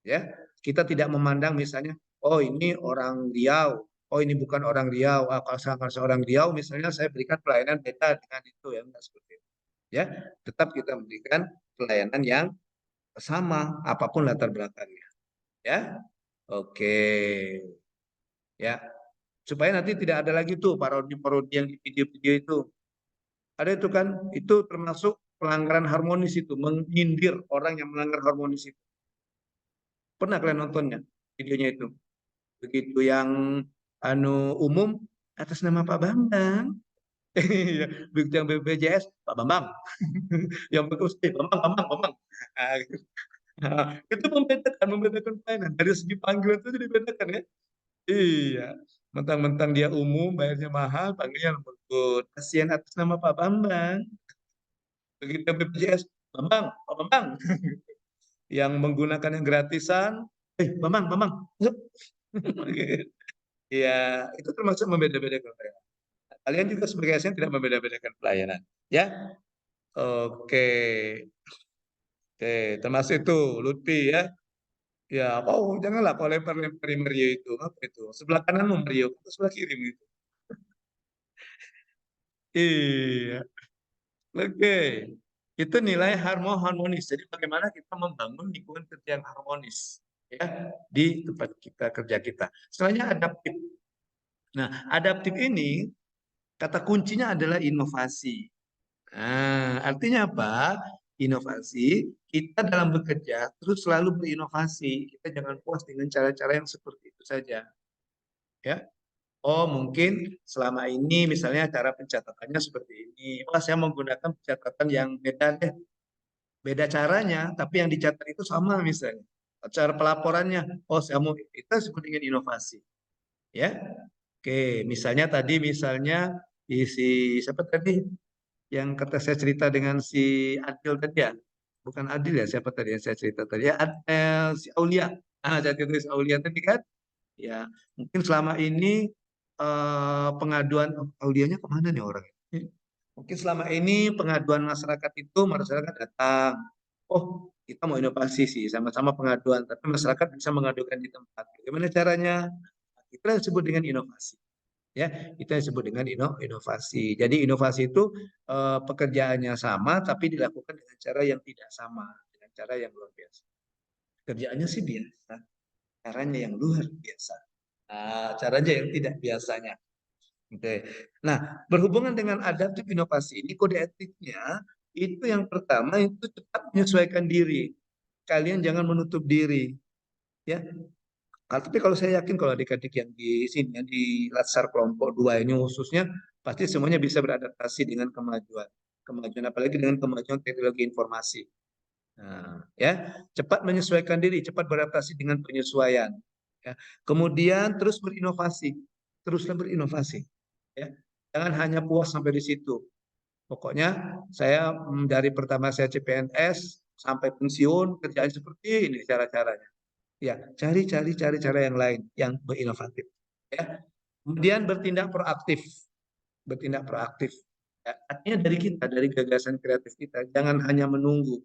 Ya, kita tidak memandang misalnya, oh ini orang Riau, oh ini bukan orang Riau. Kalau seorang Riau, misalnya saya berikan pelayanan beda dengan itu, ya enggak seperti itu. Ya, tetap kita memberikan pelayanan yang sama apapun latar belakangnya. Ya, oke. Ya, supaya nanti tidak ada lagi tuh parodi-parodi yang di video-video itu. Ada itu kan, itu termasuk pelanggaran harmonis itu, menyindir orang yang melanggar harmonis itu. Pernah kalian nontonnya videonya itu? Begitu yang umum atas nama Pak Bambang. Iya, begitu yang BPJS Pak Bambang. Yang bagus Bambang. Nah, gitu. Nah, itu membedakan pelayanan dari segi panggilan itu dibedakan ya. Iya, mentang-mentang dia umum, bayarnya mahal, panggilnya lembut. Kasihan atas nama Pak Bambang. Begitu BPJS, Pak Bambang. Yang menggunakan yang gratisan, Bambang. Iya, itu termasuk membeda-bedakan pelayanan. Kalian juga sebagai ASN tidak membeda-bedakan pelayanan. Ya, oke. Oke, termasuk itu, Lutfi ya. Ya, janganlah kau lempar-lempari Mario itu. Apa itu? Sebelah kananmu Mario, sebelah kirimu itu. Iya. Oke. Itu nilai harmonis. Jadi bagaimana kita membangun lingkungan kerja yang harmonis ya di tempat kita kerja kita. Selanjutnya adaptif. Nah, adaptif ini kata kuncinya adalah inovasi. Nah, artinya apa? Inovasi, kita dalam bekerja terus selalu berinovasi. Kita jangan puas dengan cara-cara yang seperti itu saja. Ya. Oh, mungkin selama ini misalnya cara pencatatannya seperti ini. Wah, saya menggunakan pencatatan yang beda deh. Beda caranya, tapi yang dicatat itu sama misalnya. Cara pelaporannya, oh saya mau, itu disebut dengan inovasi. Ya. Oke, misalnya siapa tadi yang kata saya cerita dengan si Adil tadi ya? Bukan Adil ya, siapa tadi yang saya cerita tadi ya? Si Aulia. Saya cerita si Aulia tadi kan? Ya, mungkin selama ini pengaduan Aulianya kemana nih orangnya? Mungkin selama ini pengaduan masyarakat datang. Oh, kita mau inovasi sih, sama-sama pengaduan, tapi masyarakat bisa mengadukan di tempat. Bagaimana caranya? Kita disebut dengan inovasi. Ya, kita disebut dengan inovasi. Jadi inovasi itu pekerjaannya sama, tapi dilakukan dengan cara yang tidak sama, dengan cara yang luar biasa. Kerjaannya sih biasa, caranya yang luar biasa. Caranya yang tidak biasanya. Oke. Nah, berhubungan dengan adaptif inovasi ini, kode etiknya itu yang pertama itu cepat menyesuaikan diri. Kalian jangan menutup diri, ya. Tapi kalau saya yakin kalau adik-adik yang di sini, yang di Latsar kelompok 2 ini khususnya, pasti semuanya bisa beradaptasi dengan kemajuan apalagi dengan kemajuan teknologi informasi. Nah, ya, cepat menyesuaikan diri, cepat beradaptasi dengan penyesuaian. Ya. Kemudian teruslah berinovasi. Ya. Jangan hanya puas sampai di situ. Pokoknya saya dari pertama saya CPNS sampai pensiun kerjaan seperti ini cara-caranya. Ya, cari cara yang lain yang berinovatif. Ya. Kemudian bertindak proaktif. Ya, artinya dari gagasan kreatif kita, jangan hanya menunggu.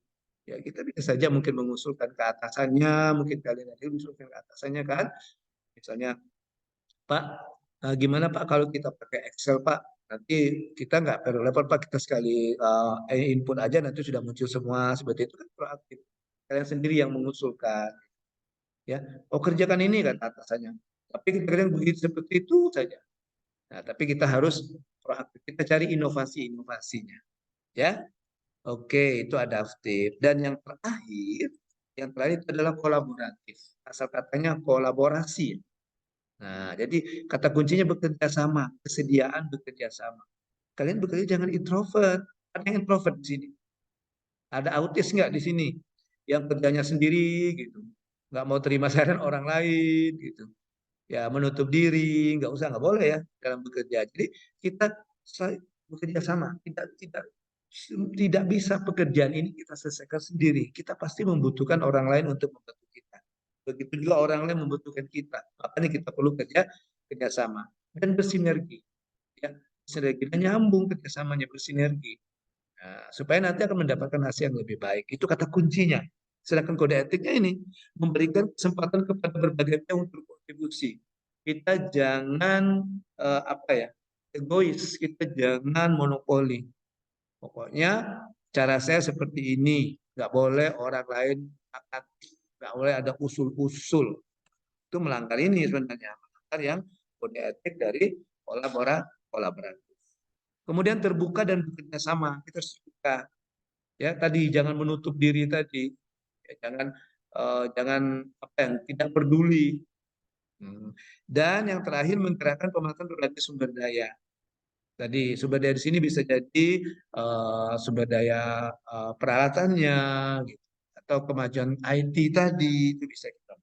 Ya, kita bisa saja mungkin mengusulkan ke atasannya, mungkin kalian ada mengusulkan ke atasannya kan. Misalnya, Pak, gimana Pak kalau kita pakai Excel Pak? Nanti kita nggak perlu level Pak, kita sekali input aja nanti sudah muncul semua, seperti itu kan proaktif. Kalian sendiri yang mengusulkan. Ya, kerjakan ini kan atasannya. Tapi kita kadang begitu seperti itu saja. Nah, tapi kita harus proaktif. Kita cari inovasinya. Ya. Oke, itu adaptif. Dan yang terakhir itu adalah kolaboratif. Asal katanya kolaborasi. Nah, jadi kata kuncinya bekerja sama, kesediaan bekerja sama. Kalian bekerja jangan introvert. Ada yang introvert di sini. Ada autis nggak di sini yang kerjanya sendiri gitu, nggak mau terima saran orang lain gitu, ya menutup diri, nggak boleh ya dalam bekerja. Jadi kita bekerja sama, tidak bisa pekerjaan ini kita selesaikan sendiri. Kita pasti membutuhkan orang lain untuk membantu kita. Begitu juga orang lain membutuhkan kita. Makanya kita perlu kerjasama dan bersinergi. Ya, sinergi dan nyambung kerjasamanya, bersinergi. Nah, supaya nanti akan mendapatkan hasil yang lebih baik. Itu kata kuncinya. Sedangkan kode etiknya ini memberikan kesempatan kepada berbagai pihak untuk berkontribusi. Kita jangan egois, kita jangan monopoli. Pokoknya cara saya seperti ini, nggak boleh orang lain nggak boleh ada usul-usul. Itu melanggar ini sebenarnya, melanggar yang kode etik dari kolaboratif. Kemudian terbuka dan bekerja sama, kita harus terbuka. Ya tadi jangan menutup diri tadi, ya, jangan tidak peduli. Dan yang terakhir menggerakkan pemanfaatan berbagai sumber daya. Tadi sumber daya di sini bisa jadi sumber daya peralatannya, gitu. Atau kemajuan IT tadi itu bisa kita.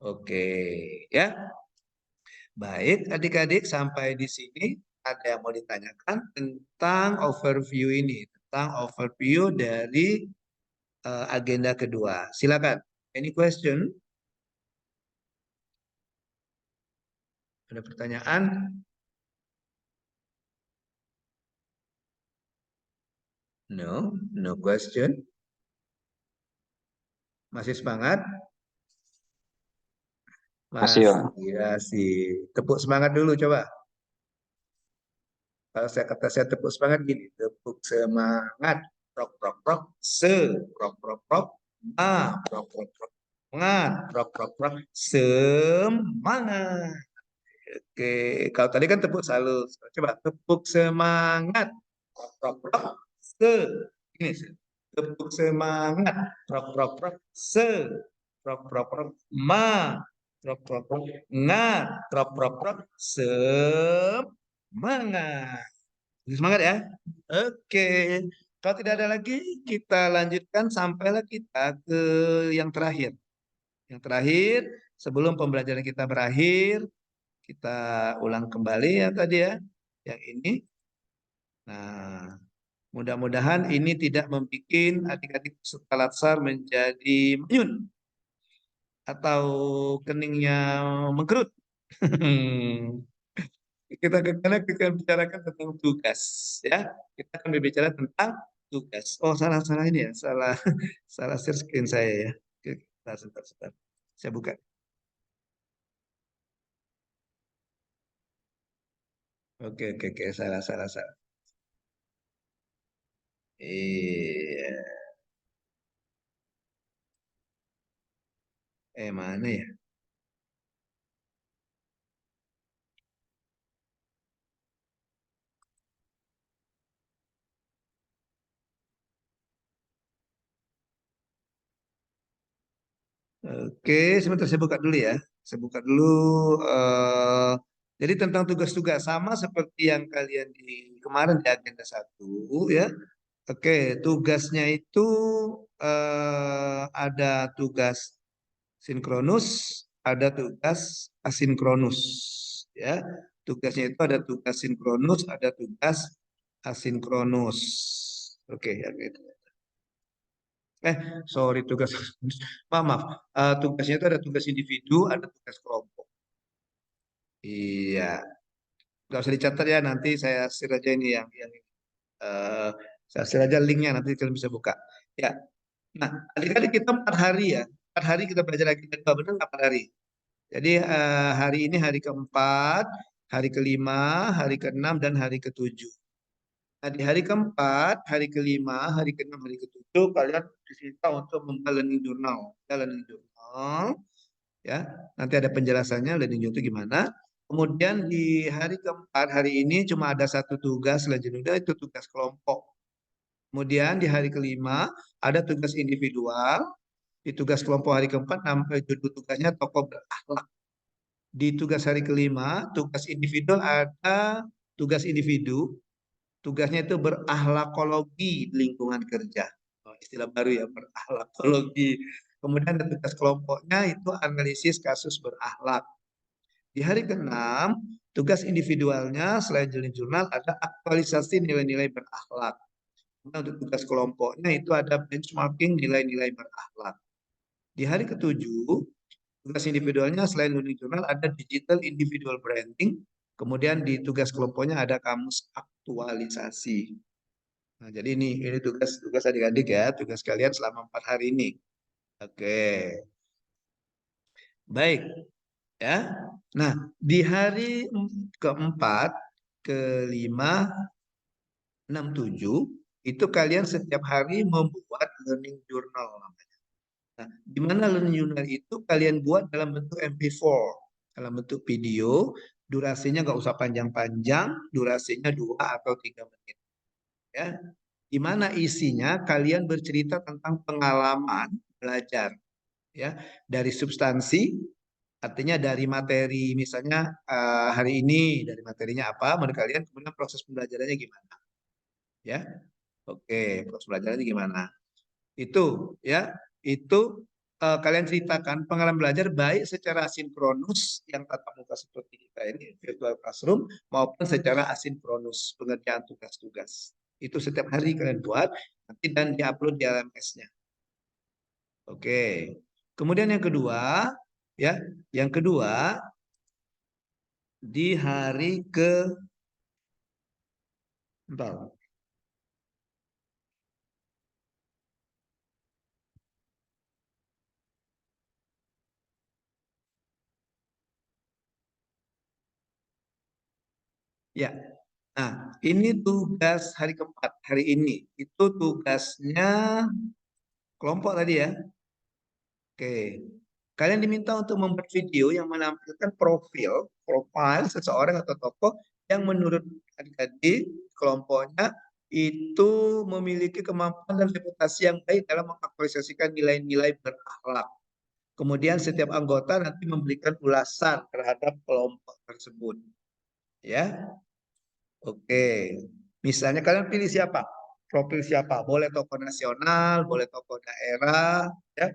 Oke, ya. Baik, adik-adik sampai di sini ada yang mau ditanyakan tentang overview ini, tentang overview dari agenda kedua. Silakan. Any question? Ada pertanyaan? No, no question. Masih semangat? Masih, Pak. Masih. Tepuk semangat dulu coba. Kalau saya tepuk semangat gini, tepuk semangat, prok prok prok, prok prok prok, prok prok prok, prok prok prok, semangat. Oke, kalau tadi kan tepuk salus, coba tepuk semangat, prok prok prok, ini tepuk semangat, prok prok prok, prok prok prok, prok prok prok, prok prok prok, semangat. Semangat ya. Oke. Kalau tidak ada lagi, kita lanjutkan sampailah kita ke yang terakhir. Yang terakhir, sebelum pembelajaran kita berakhir, kita ulang kembali ya tadi ya. Yang ini. Nah, mudah-mudahan ini tidak membuat adik-adik peserta latsar menjadi menyun atau keningnya mengkerut. Kita akan bicarakan tentang tugas ya. Kita akan berbicara tentang tugas. Oh, salah ini ya. Salah share screen saya ya. Oke, sebentar. Saya buka. Oke. Salah. Iya. Mana ya? Oke, sebentar saya buka dulu ya. Saya buka dulu. Jadi tentang tugas-tugas sama seperti yang kalian di kemarin di agenda 1 ya. Oke, tugasnya itu ada tugas sinkronus, ada tugas asinkronus ya. Tugasnya itu ada tugas sinkronus, ada tugas asinkronus. Oke, ya gitu. Sorry, tugas maaf. Tugasnya itu ada tugas individu, ada tugas kelompok. Iya, nggak usah dicatat ya. Nanti saya share aja ini yang saya share aja linknya, nanti kalian bisa buka. Ya, nah adik-adik kita 4 hari ya. 4 hari kita belajar lagi, benar 4 hari. Jadi hari ini hari keempat, hari kelima, hari keenam, dan hari ketujuh. Nah, di hari keempat, hari kelima, hari keenam, hari ketujuh, kalian diminta untuk membuat learning journal. Ya, learning journal. Ya, nanti ada penjelasannya learning journal itu gimana. Kemudian di hari keempat, hari ini cuma ada 1 tugas learning journal, itu tugas kelompok. Kemudian di hari kelima ada tugas individual. Di tugas kelompok hari keempat, judul tugasnya tokoh berakhlak. Di tugas hari kelima, tugas individual ada tugas individu. Tugasnya itu berakhlakologi lingkungan kerja. Istilah baru ya, berakhlakologi. Kemudian ada tugas kelompoknya itu analisis kasus berakhlak. Di hari ke-6, tugas individualnya selain jurnal ada aktualisasi nilai-nilai berakhlak. Nah, untuk tugas kelompoknya itu ada benchmarking nilai-nilai berakhlak. Di hari ke-7, tugas individualnya selain learning journal ada digital individual branding. Kemudian di tugas kelompoknya ada kamus aktualisasi. Nah, jadi ini tugas adik-adik ya, tugas kalian selama 4 hari ini. Oke. Baik. Ya. Nah, di hari ke-4, ke-5, 6, 7 itu kalian setiap hari membuat learning journal namanya. Nah, di mana learning journal itu kalian buat dalam bentuk MP4, dalam bentuk video, durasinya nggak usah panjang-panjang, durasinya 2 atau 3 menit. Ya. Di mana isinya kalian bercerita tentang pengalaman belajar. Ya, dari substansi, artinya dari materi, misalnya hari ini dari materinya apa, menurut kalian, kemudian proses pembelajarannya gimana. Ya, oke, proses pembelajarannya gimana. Itu, ya, itu kalian ceritakan pengalaman belajar baik secara asinkronus yang tatap muka seperti kita ini, virtual classroom, maupun secara asinkronus, pengerjaan tugas-tugas. Itu setiap hari kalian buat, nanti dan diupload di LMS-nya. Oke. Kemudian yang kedua, ya, yang kedua di hari ke bentar. Ya. Nah, ini tugas hari keempat, hari ini. Itu tugasnya kelompok tadi ya. Oke. Kalian diminta untuk membuat video yang menampilkan profil seseorang atau tokoh yang menurut adik-adik kelompoknya itu memiliki kemampuan dan reputasi yang baik dalam mengaktualisasikan nilai-nilai berakhlak. Kemudian setiap anggota nanti memberikan ulasan terhadap kelompok tersebut. Ya. Oke. Misalnya kalian pilih siapa? Profil siapa? Boleh tokoh nasional, boleh tokoh daerah, ya.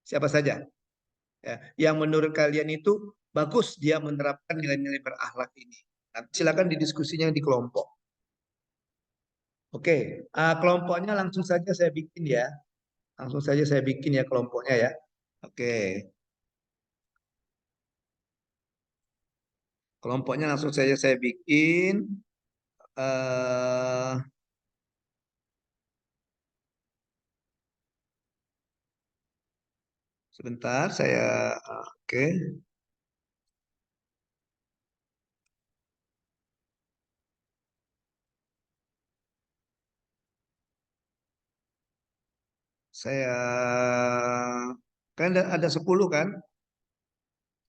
Siapa saja. Ya, yang menurut kalian itu bagus dia menerapkan nilai-nilai berakhlak ini. Nanti silakan didiskusinya di kelompok. Oke, kelompoknya langsung saja saya bikin ya. Langsung saja saya bikin ya kelompoknya ya. Oke. Kelompoknya langsung saja saya bikin. Sebentar, saya oke. Saya kan ada 10 kan?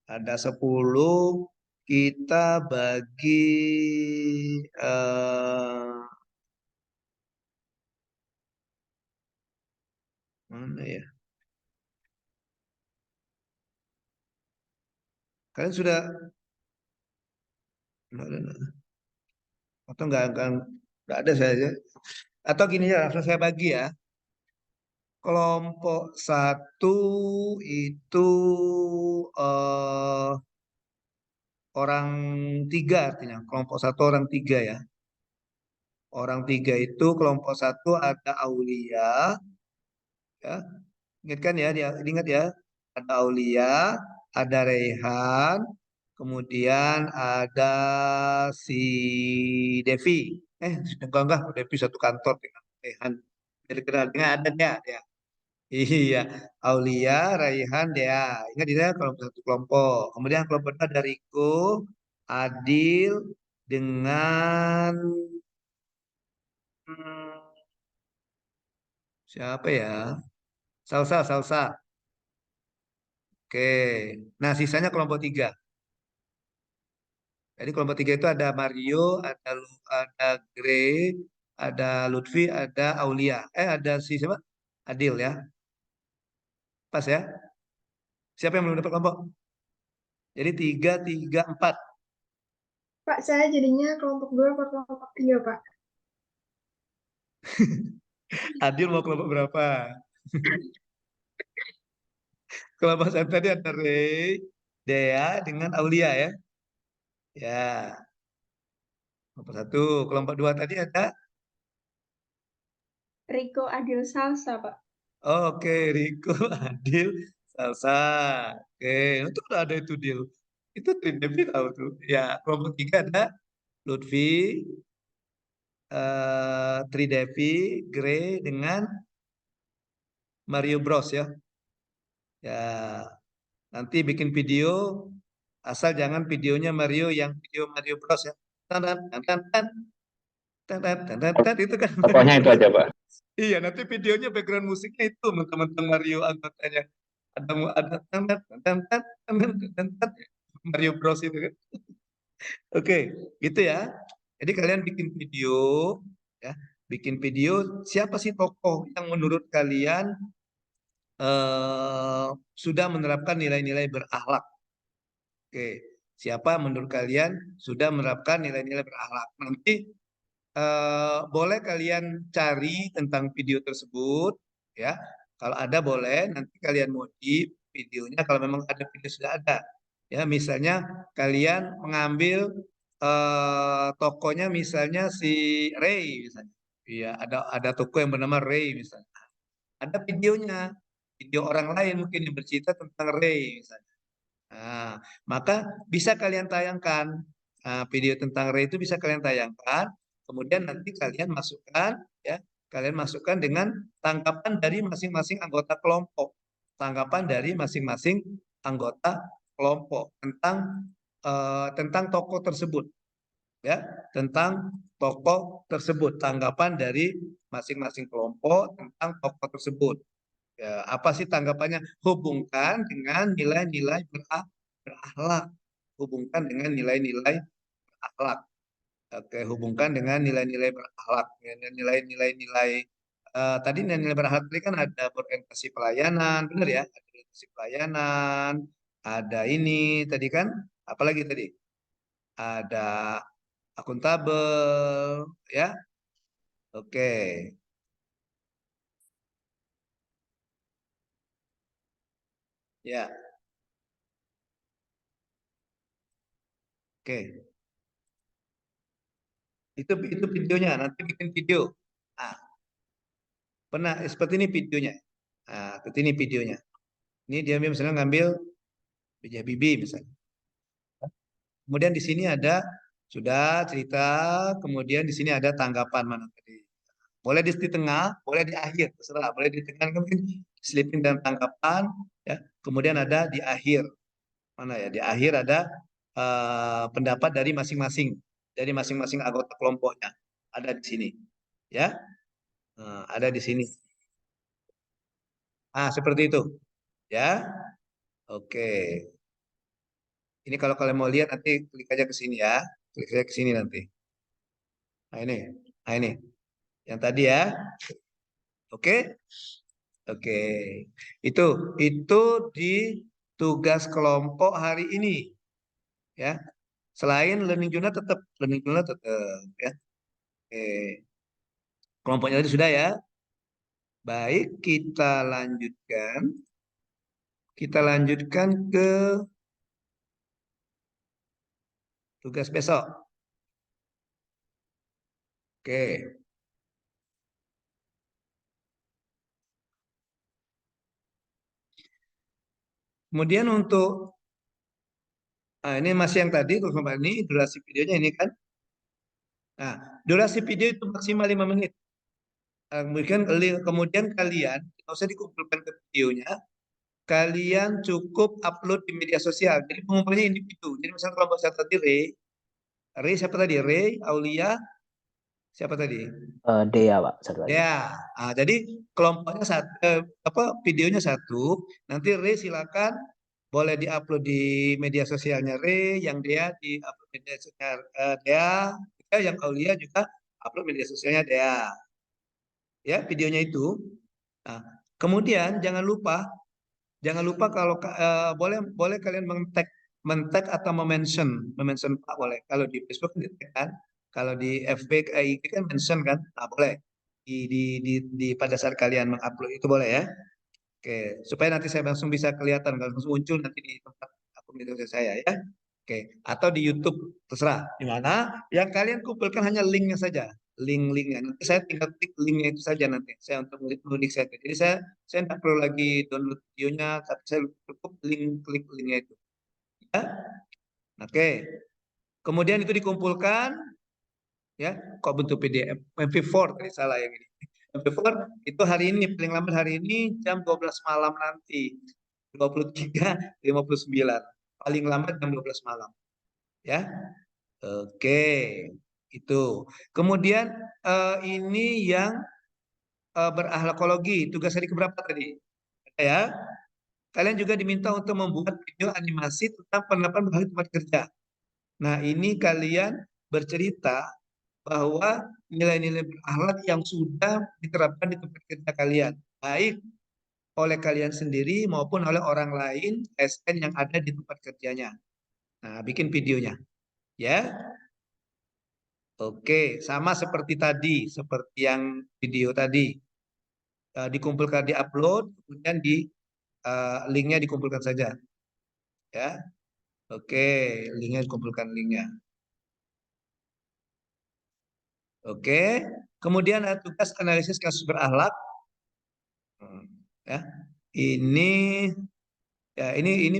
Ada 10, kita bagi mana ya? Kalian sudah atau enggak ada saya. Atau gini ya, langsung saya bagi ya. Kelompok 1 itu orang 3 artinya. Kelompok 1 orang 3 ya. Orang 3 itu kelompok 1 ada Aulia. Ya. Ingatkan ya, ingat ya. Ada Aulia, ada Rehan, kemudian ada si Devi. Enggak, Devi satu kantor dengan Rehan. Jadi kenal dengan ada dia. Iya, Aulia, Raihan, Dea. Ingat ya kalau satu kelompok. Kemudian kelompok kedua ada Riko, Adil dengan siapa ya? Salsa. Oke. Nah, sisanya kelompok 3. Jadi kelompok 3 itu ada Mario, ada Gray, ada Lutfi, ada Aulia. Ada si siapa? Adil ya. Pas ya. Siapa yang belum dapat kelompok? Jadi 3, 3, 4. Pak, saya jadinya kelompok 2 atau kelompok 3, Pak? Adil mau kelompok berapa? Kelompok saya tadi ada Ray, Dea dengan Aulia ya. Ya, kelompok 1. Kelompok 2 tadi ada. Riko Adil Salsa, Pak. Oke, Riko, Adil, Salsa. Oke, itu udah ada itu deal. Itu Devi tahu tuh. Ya, kelompok 3 ada Lutfi, Tridevi, Gray dengan Mario Bros ya. Ya, nanti bikin video, asal jangan videonya Mario yang video Mario Bros ya. Tan tan tan tan tan tan tan tan tan, itu kan Mario Pokoknya itu Bros. aja, Pak. Iya, nanti videonya background musiknya itu mentang-mentang Mario anggotanya. Ada tan tan tan tan tan tan tan tan, Mario Bros itu kan. Oke, gitu ya. Jadi kalian bikin video ya, bikin video siapa sih tokoh yang menurut kalian sudah menerapkan nilai-nilai berakhlak. Oke, siapa menurut kalian sudah menerapkan nilai-nilai berakhlak? Nanti boleh kalian cari tentang video tersebut, ya. Kalau ada boleh, nanti kalian modif videonya kalau memang ada video sudah ada. Ya, misalnya kalian mengambil tokonya misalnya si Ray misalnya. Iya, ada toko yang bernama Ray misalnya. Ada videonya, video orang lain mungkin yang bercerita tentang Ray misalnya. Nah, maka bisa kalian tayangkan video tentang Ray itu bisa kalian tayangkan. Kemudian nanti kalian masukkan, ya, kalian masukkan dengan tanggapan dari masing-masing anggota kelompok, tanggapan dari masing-masing anggota kelompok tentang tokoh tersebut, ya, tentang tokoh tersebut, tanggapan dari masing-masing kelompok tentang tokoh tersebut. Ya, apa sih tanggapannya? Hubungkan dengan nilai-nilai berakhlak. Hubungkan dengan nilai-nilai berakhlak. Oke, hubungkan dengan nilai-nilai berakhlak. Nilai-nilai tadi nilai-nilai berakhlak tadi kan ada berorientasi pelayanan, benar ya? Ada orientasi pelayanan, ada ini tadi kan, apalagi tadi? Ada akuntabel, ya. Oke. Ya. Oke. Itu videonya, nanti bikin video. Nah, pernah seperti ini videonya. Nah, seperti ini videonya. Ini dia misalnya ngambil B.J. Habibie misalnya. Kemudian di sini ada sudah cerita, kemudian di sini ada tanggapan mana tadi. Boleh di tengah, boleh di akhir, terserah. Boleh di tengah mungkin selipin dan tanggapan, ya. Kemudian ada di akhir. Mana ya? Di akhir ada pendapat dari masing-masing anggota kelompoknya. Ada di sini. Ya. Ada di sini. Seperti itu. Ya. Oke. Ini kalau kalian mau lihat nanti klik aja ke sini ya. Klik aja ke sini nanti. Nah ini. Nah ini. Yang tadi ya. Oke. Oke. Itu di tugas kelompok hari ini. Ya. Selain learning journal tetap ya. Oke. Kelompoknya tadi sudah ya. Baik, kita lanjutkan. Kita lanjutkan ke tugas besok. Oke. Kemudian untuk ini masih yang tadi, ini durasi videonya ini kan. Nah, durasi video itu maksimal 5 menit. Kemudian kalian, tidak usah dikumpulkan ke videonya, kalian cukup upload di media sosial. Jadi pengumpulannya individu. Jadi misalnya kelompok saya tadi Ray siapa tadi? Ray, Aulia, siapa tadi? Dea, Pak, satu lagi. Ya, jadi kelompoknya videonya satu. Nanti Ray silakan boleh diupload di media sosialnya Ray, yang Dea diupload media sosial Dea, yang Aulia juga upload media sosialnya Dea. Ya, videonya itu. Nah, kemudian jangan lupa kalau boleh kalian men-tag atau mention Pak boleh. Kalau di Facebook kan, kalau di FB IG kan mention kan, boleh. pada saat kalian mengupload itu boleh ya. Oke, supaya nanti saya langsung bisa kelihatan, langsung muncul nanti di tempat akun media sosial saya ya. Oke, atau di YouTube terserah. Di mana yang kalian kumpulkan hanya linknya saja, link-linknya. Nanti saya tinggal klik linknya itu saja nanti. Saya untuk mengulik saya. Jadi saya tidak perlu lagi download videonya, tapi saya cukup klik linknya itu. Ya, oke. Kemudian itu dikumpulkan, ya. Kok bentuk PDF? MP4 tadi salah yang ini. MP4 itu hari ini, paling lambat hari ini jam 12 malam nanti. 23.59. Paling lambat jam 12 malam. Ya. Oke. Itu. Kemudian ini yang berakhlakologi. Tugas hari keberapa tadi? Ya. Kalian juga diminta untuk membuat video animasi tentang penerapan bahasa tempat kerja. Nah, ini kalian bercerita bahwa nilai-nilai berakhlak yang sudah diterapkan di tempat kerja kalian, baik oleh kalian sendiri maupun oleh orang lain ASN yang ada di tempat kerjanya. Nah, bikin videonya, ya. Oke, sama seperti tadi, seperti yang video tadi, dikumpulkan, diupload, kemudian linknya dikumpulkan saja, ya. Oke, linknya dikumpulkan linknya. Oke, kemudian ada tugas analisis kasus berakhlak. Ya, ini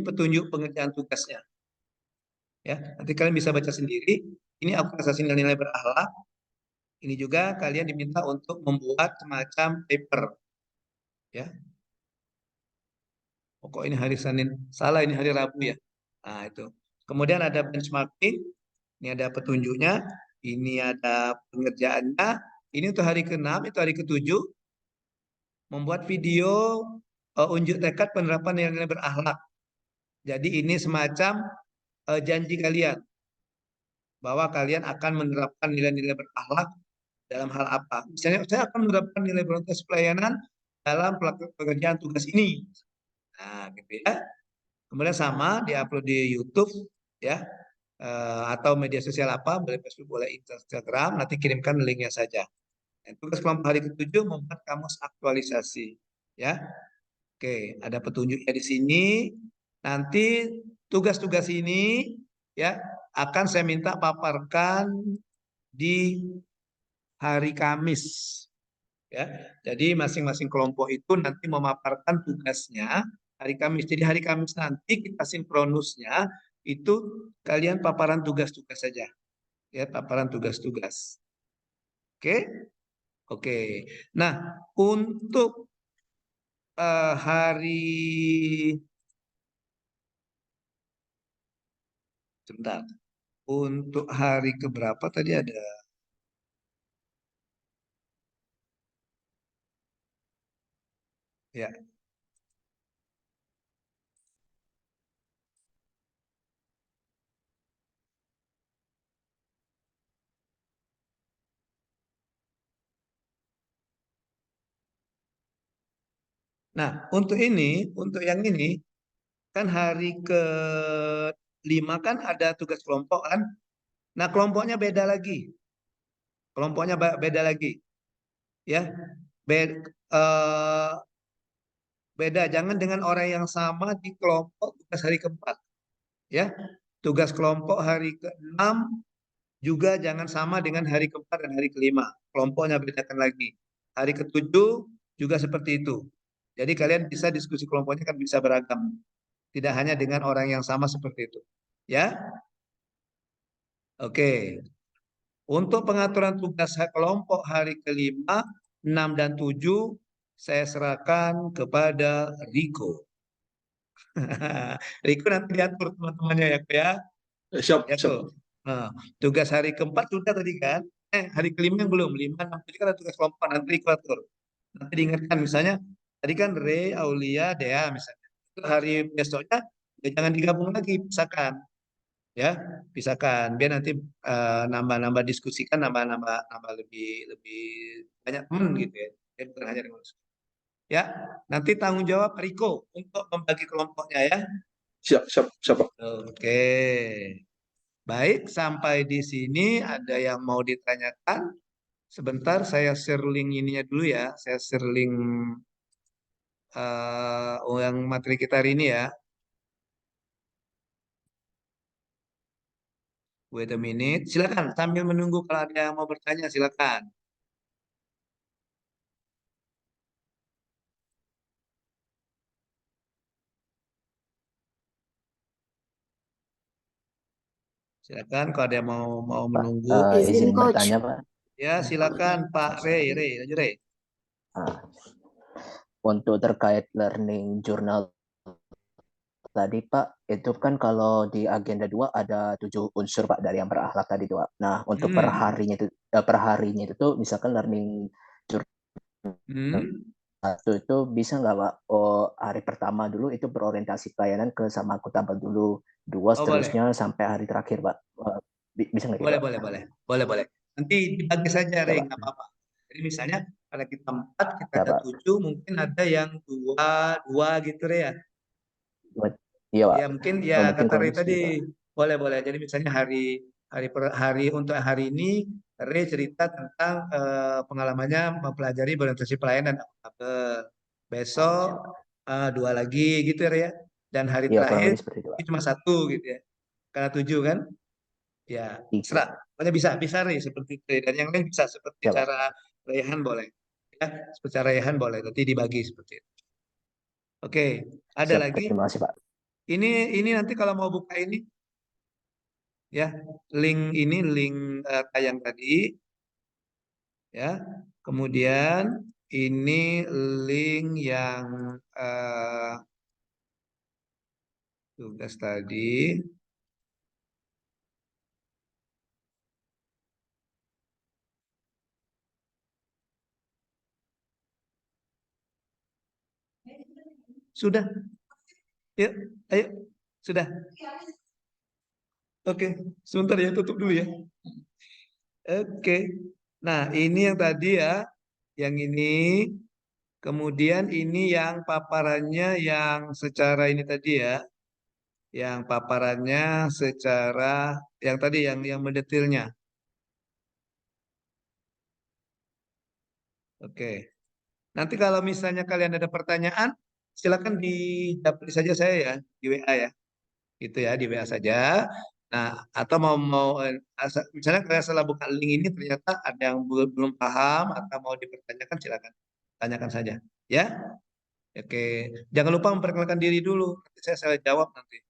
petunjuk pengerjaan tugasnya. Ya, nanti kalian bisa baca sendiri. Ini aku asasi nilai-nilai berakhlak. Ini juga kalian diminta untuk membuat semacam paper. Ya. Pokok ini hari Senin, salah ini hari Rabu ya. Nah, itu. Kemudian ada benchmarking. Ini ada petunjuknya. Ini ada pengerjaannya. Ini untuk hari ke-6, itu hari ke-7. Membuat video unjuk tekad penerapan nilai-nilai berakhlak. Jadi ini semacam janji kalian bahwa kalian akan menerapkan nilai-nilai berakhlak dalam hal apa. Misalnya saya akan menerapkan nilai berorientasi pelayanan dalam pekerjaan tugas ini. Nah, gitu ya. Kemudian sama diupload di YouTube ya, atau media sosial apa, boleh Facebook, boleh Instagram, nanti kirimkan linknya saja. Dan tugas kelompok hari ke-7 membuat kamus aktualisasi ya. Oke, ada petunjuknya di sini. Nanti tugas-tugas ini ya akan saya minta paparkan di hari Kamis. Ya, jadi masing-masing kelompok itu nanti memaparkan tugasnya hari Kamis. Jadi hari Kamis nanti kita sinkronusnya itu kalian paparan tugas-tugas saja. Ya, paparan tugas-tugas. Oke? Oke. Nah, untuk hari sebentar. Untuk hari keberapa tadi ada? Ya. Nah, untuk yang ini kan hari ke-5 kan ada tugas kelompok kan? Nah, kelompoknya beda lagi. Kelompoknya beda lagi. Ya. Beda, jangan dengan orang yang sama di kelompok tugas hari ke-4. Ya. Tugas kelompok hari ke-6 juga jangan sama dengan hari ke-4 dan hari ke-5. Kelompoknya bedakan lagi. Hari ke-7 juga seperti itu. Jadi kalian bisa diskusi kelompoknya kan bisa beragam. Tidak hanya dengan orang yang sama seperti itu. Ya. Oke. Untuk pengaturan tugas kelompok hari ke-5, 6 dan 7 saya serahkan kepada Riko. Riko nanti diatur teman-temannya ya. Siap, Ya siap. tuh. Nah, tugas hari ke-4 sudah tadi kan? Hari ke-5 yang belum. 5, 6, 7 kan ada tugas kelompok. Nanti Riko atur. Nanti diingatkan misalnya, tadi kan Re, Aulia, Dea misalnya. Itu hari besoknya, ya jangan digabung lagi, pisahkan. Ya, pisahkan. Biar nanti nambah-nambah diskusikan, nambah lebih banyak teman gitu ya. Ya, bukan hanya dengan ya, nanti tanggung jawab Riko untuk membagi kelompoknya ya. Siap, siap, siap. Oke. Baik, sampai di sini ada yang mau ditanyakan Sebentar saya share link ininya dulu ya. Saya share link yang materi kita hari ini ya. Wait a minute. Silakan sambil menunggu kalau ada yang mau bertanya silakan. Silakan kalau ada yang mau Pak, menunggu. izin Izin, Coach. bertanya, Pak. Ya, silakan Pak Rey, lanjut Rey. Untuk terkait learning journal tadi Pak, itu kan kalau di agenda 2 ada 7 unsur Pak dari yang berakhlak tadi Pak. Nah, untuk per harinya itu tuh misalkan learning journal itu bisa nggak Pak? Oh, hari pertama dulu itu berorientasi pelayanan ke sama akuntabel dulu, 2 seterusnya sampai hari terakhir Pak. Bisa nggak gitu Pak? Boleh. Nanti dibagi saja Rey, nggak apa-apa. Jadi misalnya pada kita 4, kita ada 7, mungkin ada yang 2 gitu Rey ya. Iya Pak. Ya mungkin ya kata Rey tadi boleh. Jadi misalnya hari untuk hari ini Rey cerita tentang pengalamannya mempelajari berorientasi pelayanan. Besok 2 lagi gitu ya Rey ya. Dan hari terakhir ini cuma 1 gitu ya. Karena 7 kan? Ya, serah. Pokoknya bisa Rey seperti itu. Dan yang lain bisa seperti cara Reyhan boleh. Ya, seperti cara Reyhan boleh. Nanti dibagi seperti itu. Oke, ada lagi? Terima kasih Pak. Ini nanti kalau mau buka ini ya, link tayang tadi ya. Kemudian ini link yang tugas tadi. Sudah. Yuk, ayo. Sudah. Oke, sebentar ya, tutup dulu ya. Oke. Nah, ini yang tadi ya. Yang ini. Kemudian ini yang paparannya yang secara ini tadi ya. Yang paparannya secara yang tadi yang mendetilnya. Oke. Nanti kalau misalnya kalian ada pertanyaan, silakan di japri saja saya ya, di WA ya. Gitu ya, di WA saja. Nah, atau misalnya kalian setelah buka link ini ternyata ada yang belum paham atau mau dipertanyakan, silakan tanyakan saja. Ya. Oke. Jangan lupa memperkenalkan diri dulu. Nanti saya jawab nanti.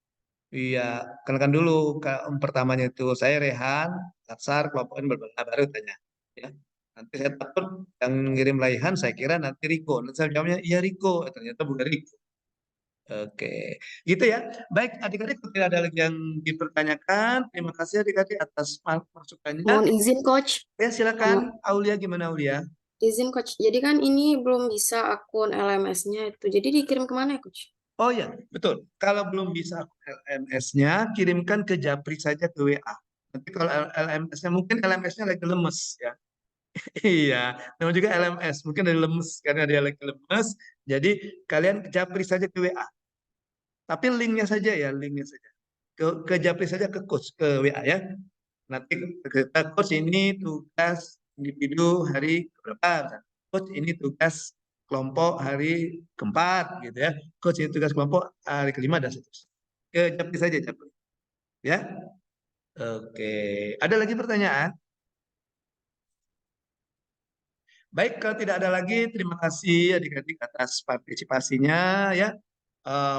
Iya, kenalkan dulu. Pertamanya itu saya Rehan, Latsar, kelompok ini baru tanya. Ya. Nanti saya takut yang ngirim Raihan, saya kira nanti Riko. Nanti saya jawabnya, iya Riko. Ternyata bukan Riko. Oke, gitu ya. Baik, adik-adik, kalau tidak ada lagi yang dipertanyakan, terima kasih adik-adik atas masukannya. Mohon izin, Coach. Ya, silakan. Aulia, gimana Aulia? Izin, Coach. Jadi kan ini belum bisa akun LMS-nya itu. Jadi dikirim kemana ya, Coach? Oh ya, betul. Kalau belum bisa akun LMS-nya, kirimkan ke Japri saja ke WA. Nanti kalau LMS-nya, mungkin LMS-nya lagi lemes ya. Iya, namanya juga LMS, mungkin dari lemes karena dia lagi lemes. Jadi kalian japri saja ke WA. Tapi linknya saja ya, linknya saja. Ke japri saja ke coach ke WA ya. Nanti kita coach ini tugas individu hari berapa? Coach ini tugas kelompok hari keempat gitu ya. Coach ini tugas kelompok hari kelima dan seterusnya. Ke japri saja japri. Ya. Oke. Ada lagi pertanyaan? Baik, kalau tidak ada lagi, terima kasih adik-adik atas partisipasinya ya.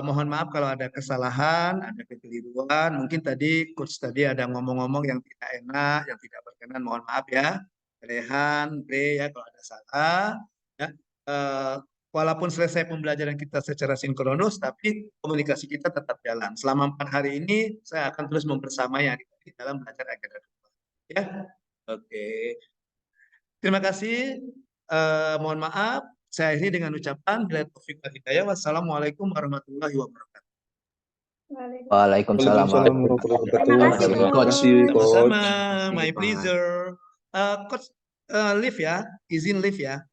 Mohon maaf kalau ada kesalahan, ada kekeliruan. Mungkin tadi coach tadi ada ngomong-ngomong yang tidak enak, yang tidak berkenan. Mohon maaf ya. Rehan, Bre ya kalau ada salah. Ya. Walaupun selesai pembelajaran kita secara sinkronus, tapi komunikasi kita tetap jalan. Selama 4 hari ini, saya akan terus membersamai adik-adik dalam belajar agenda. Ya, oke. Terima kasih. Mohon maaf. Saya akhiri dengan ucapan bila taufik wal hidayah. Wassalamualaikum warahmatullahi wabarakatuh. Waalaikumsalam warahmatullahi wabarakatuh. Terima kasih, Coach. Sama, my pleasure. Coach, live ya, izin live ya.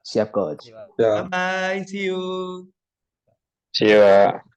Siap, Coach. Bye bye, see you. See you.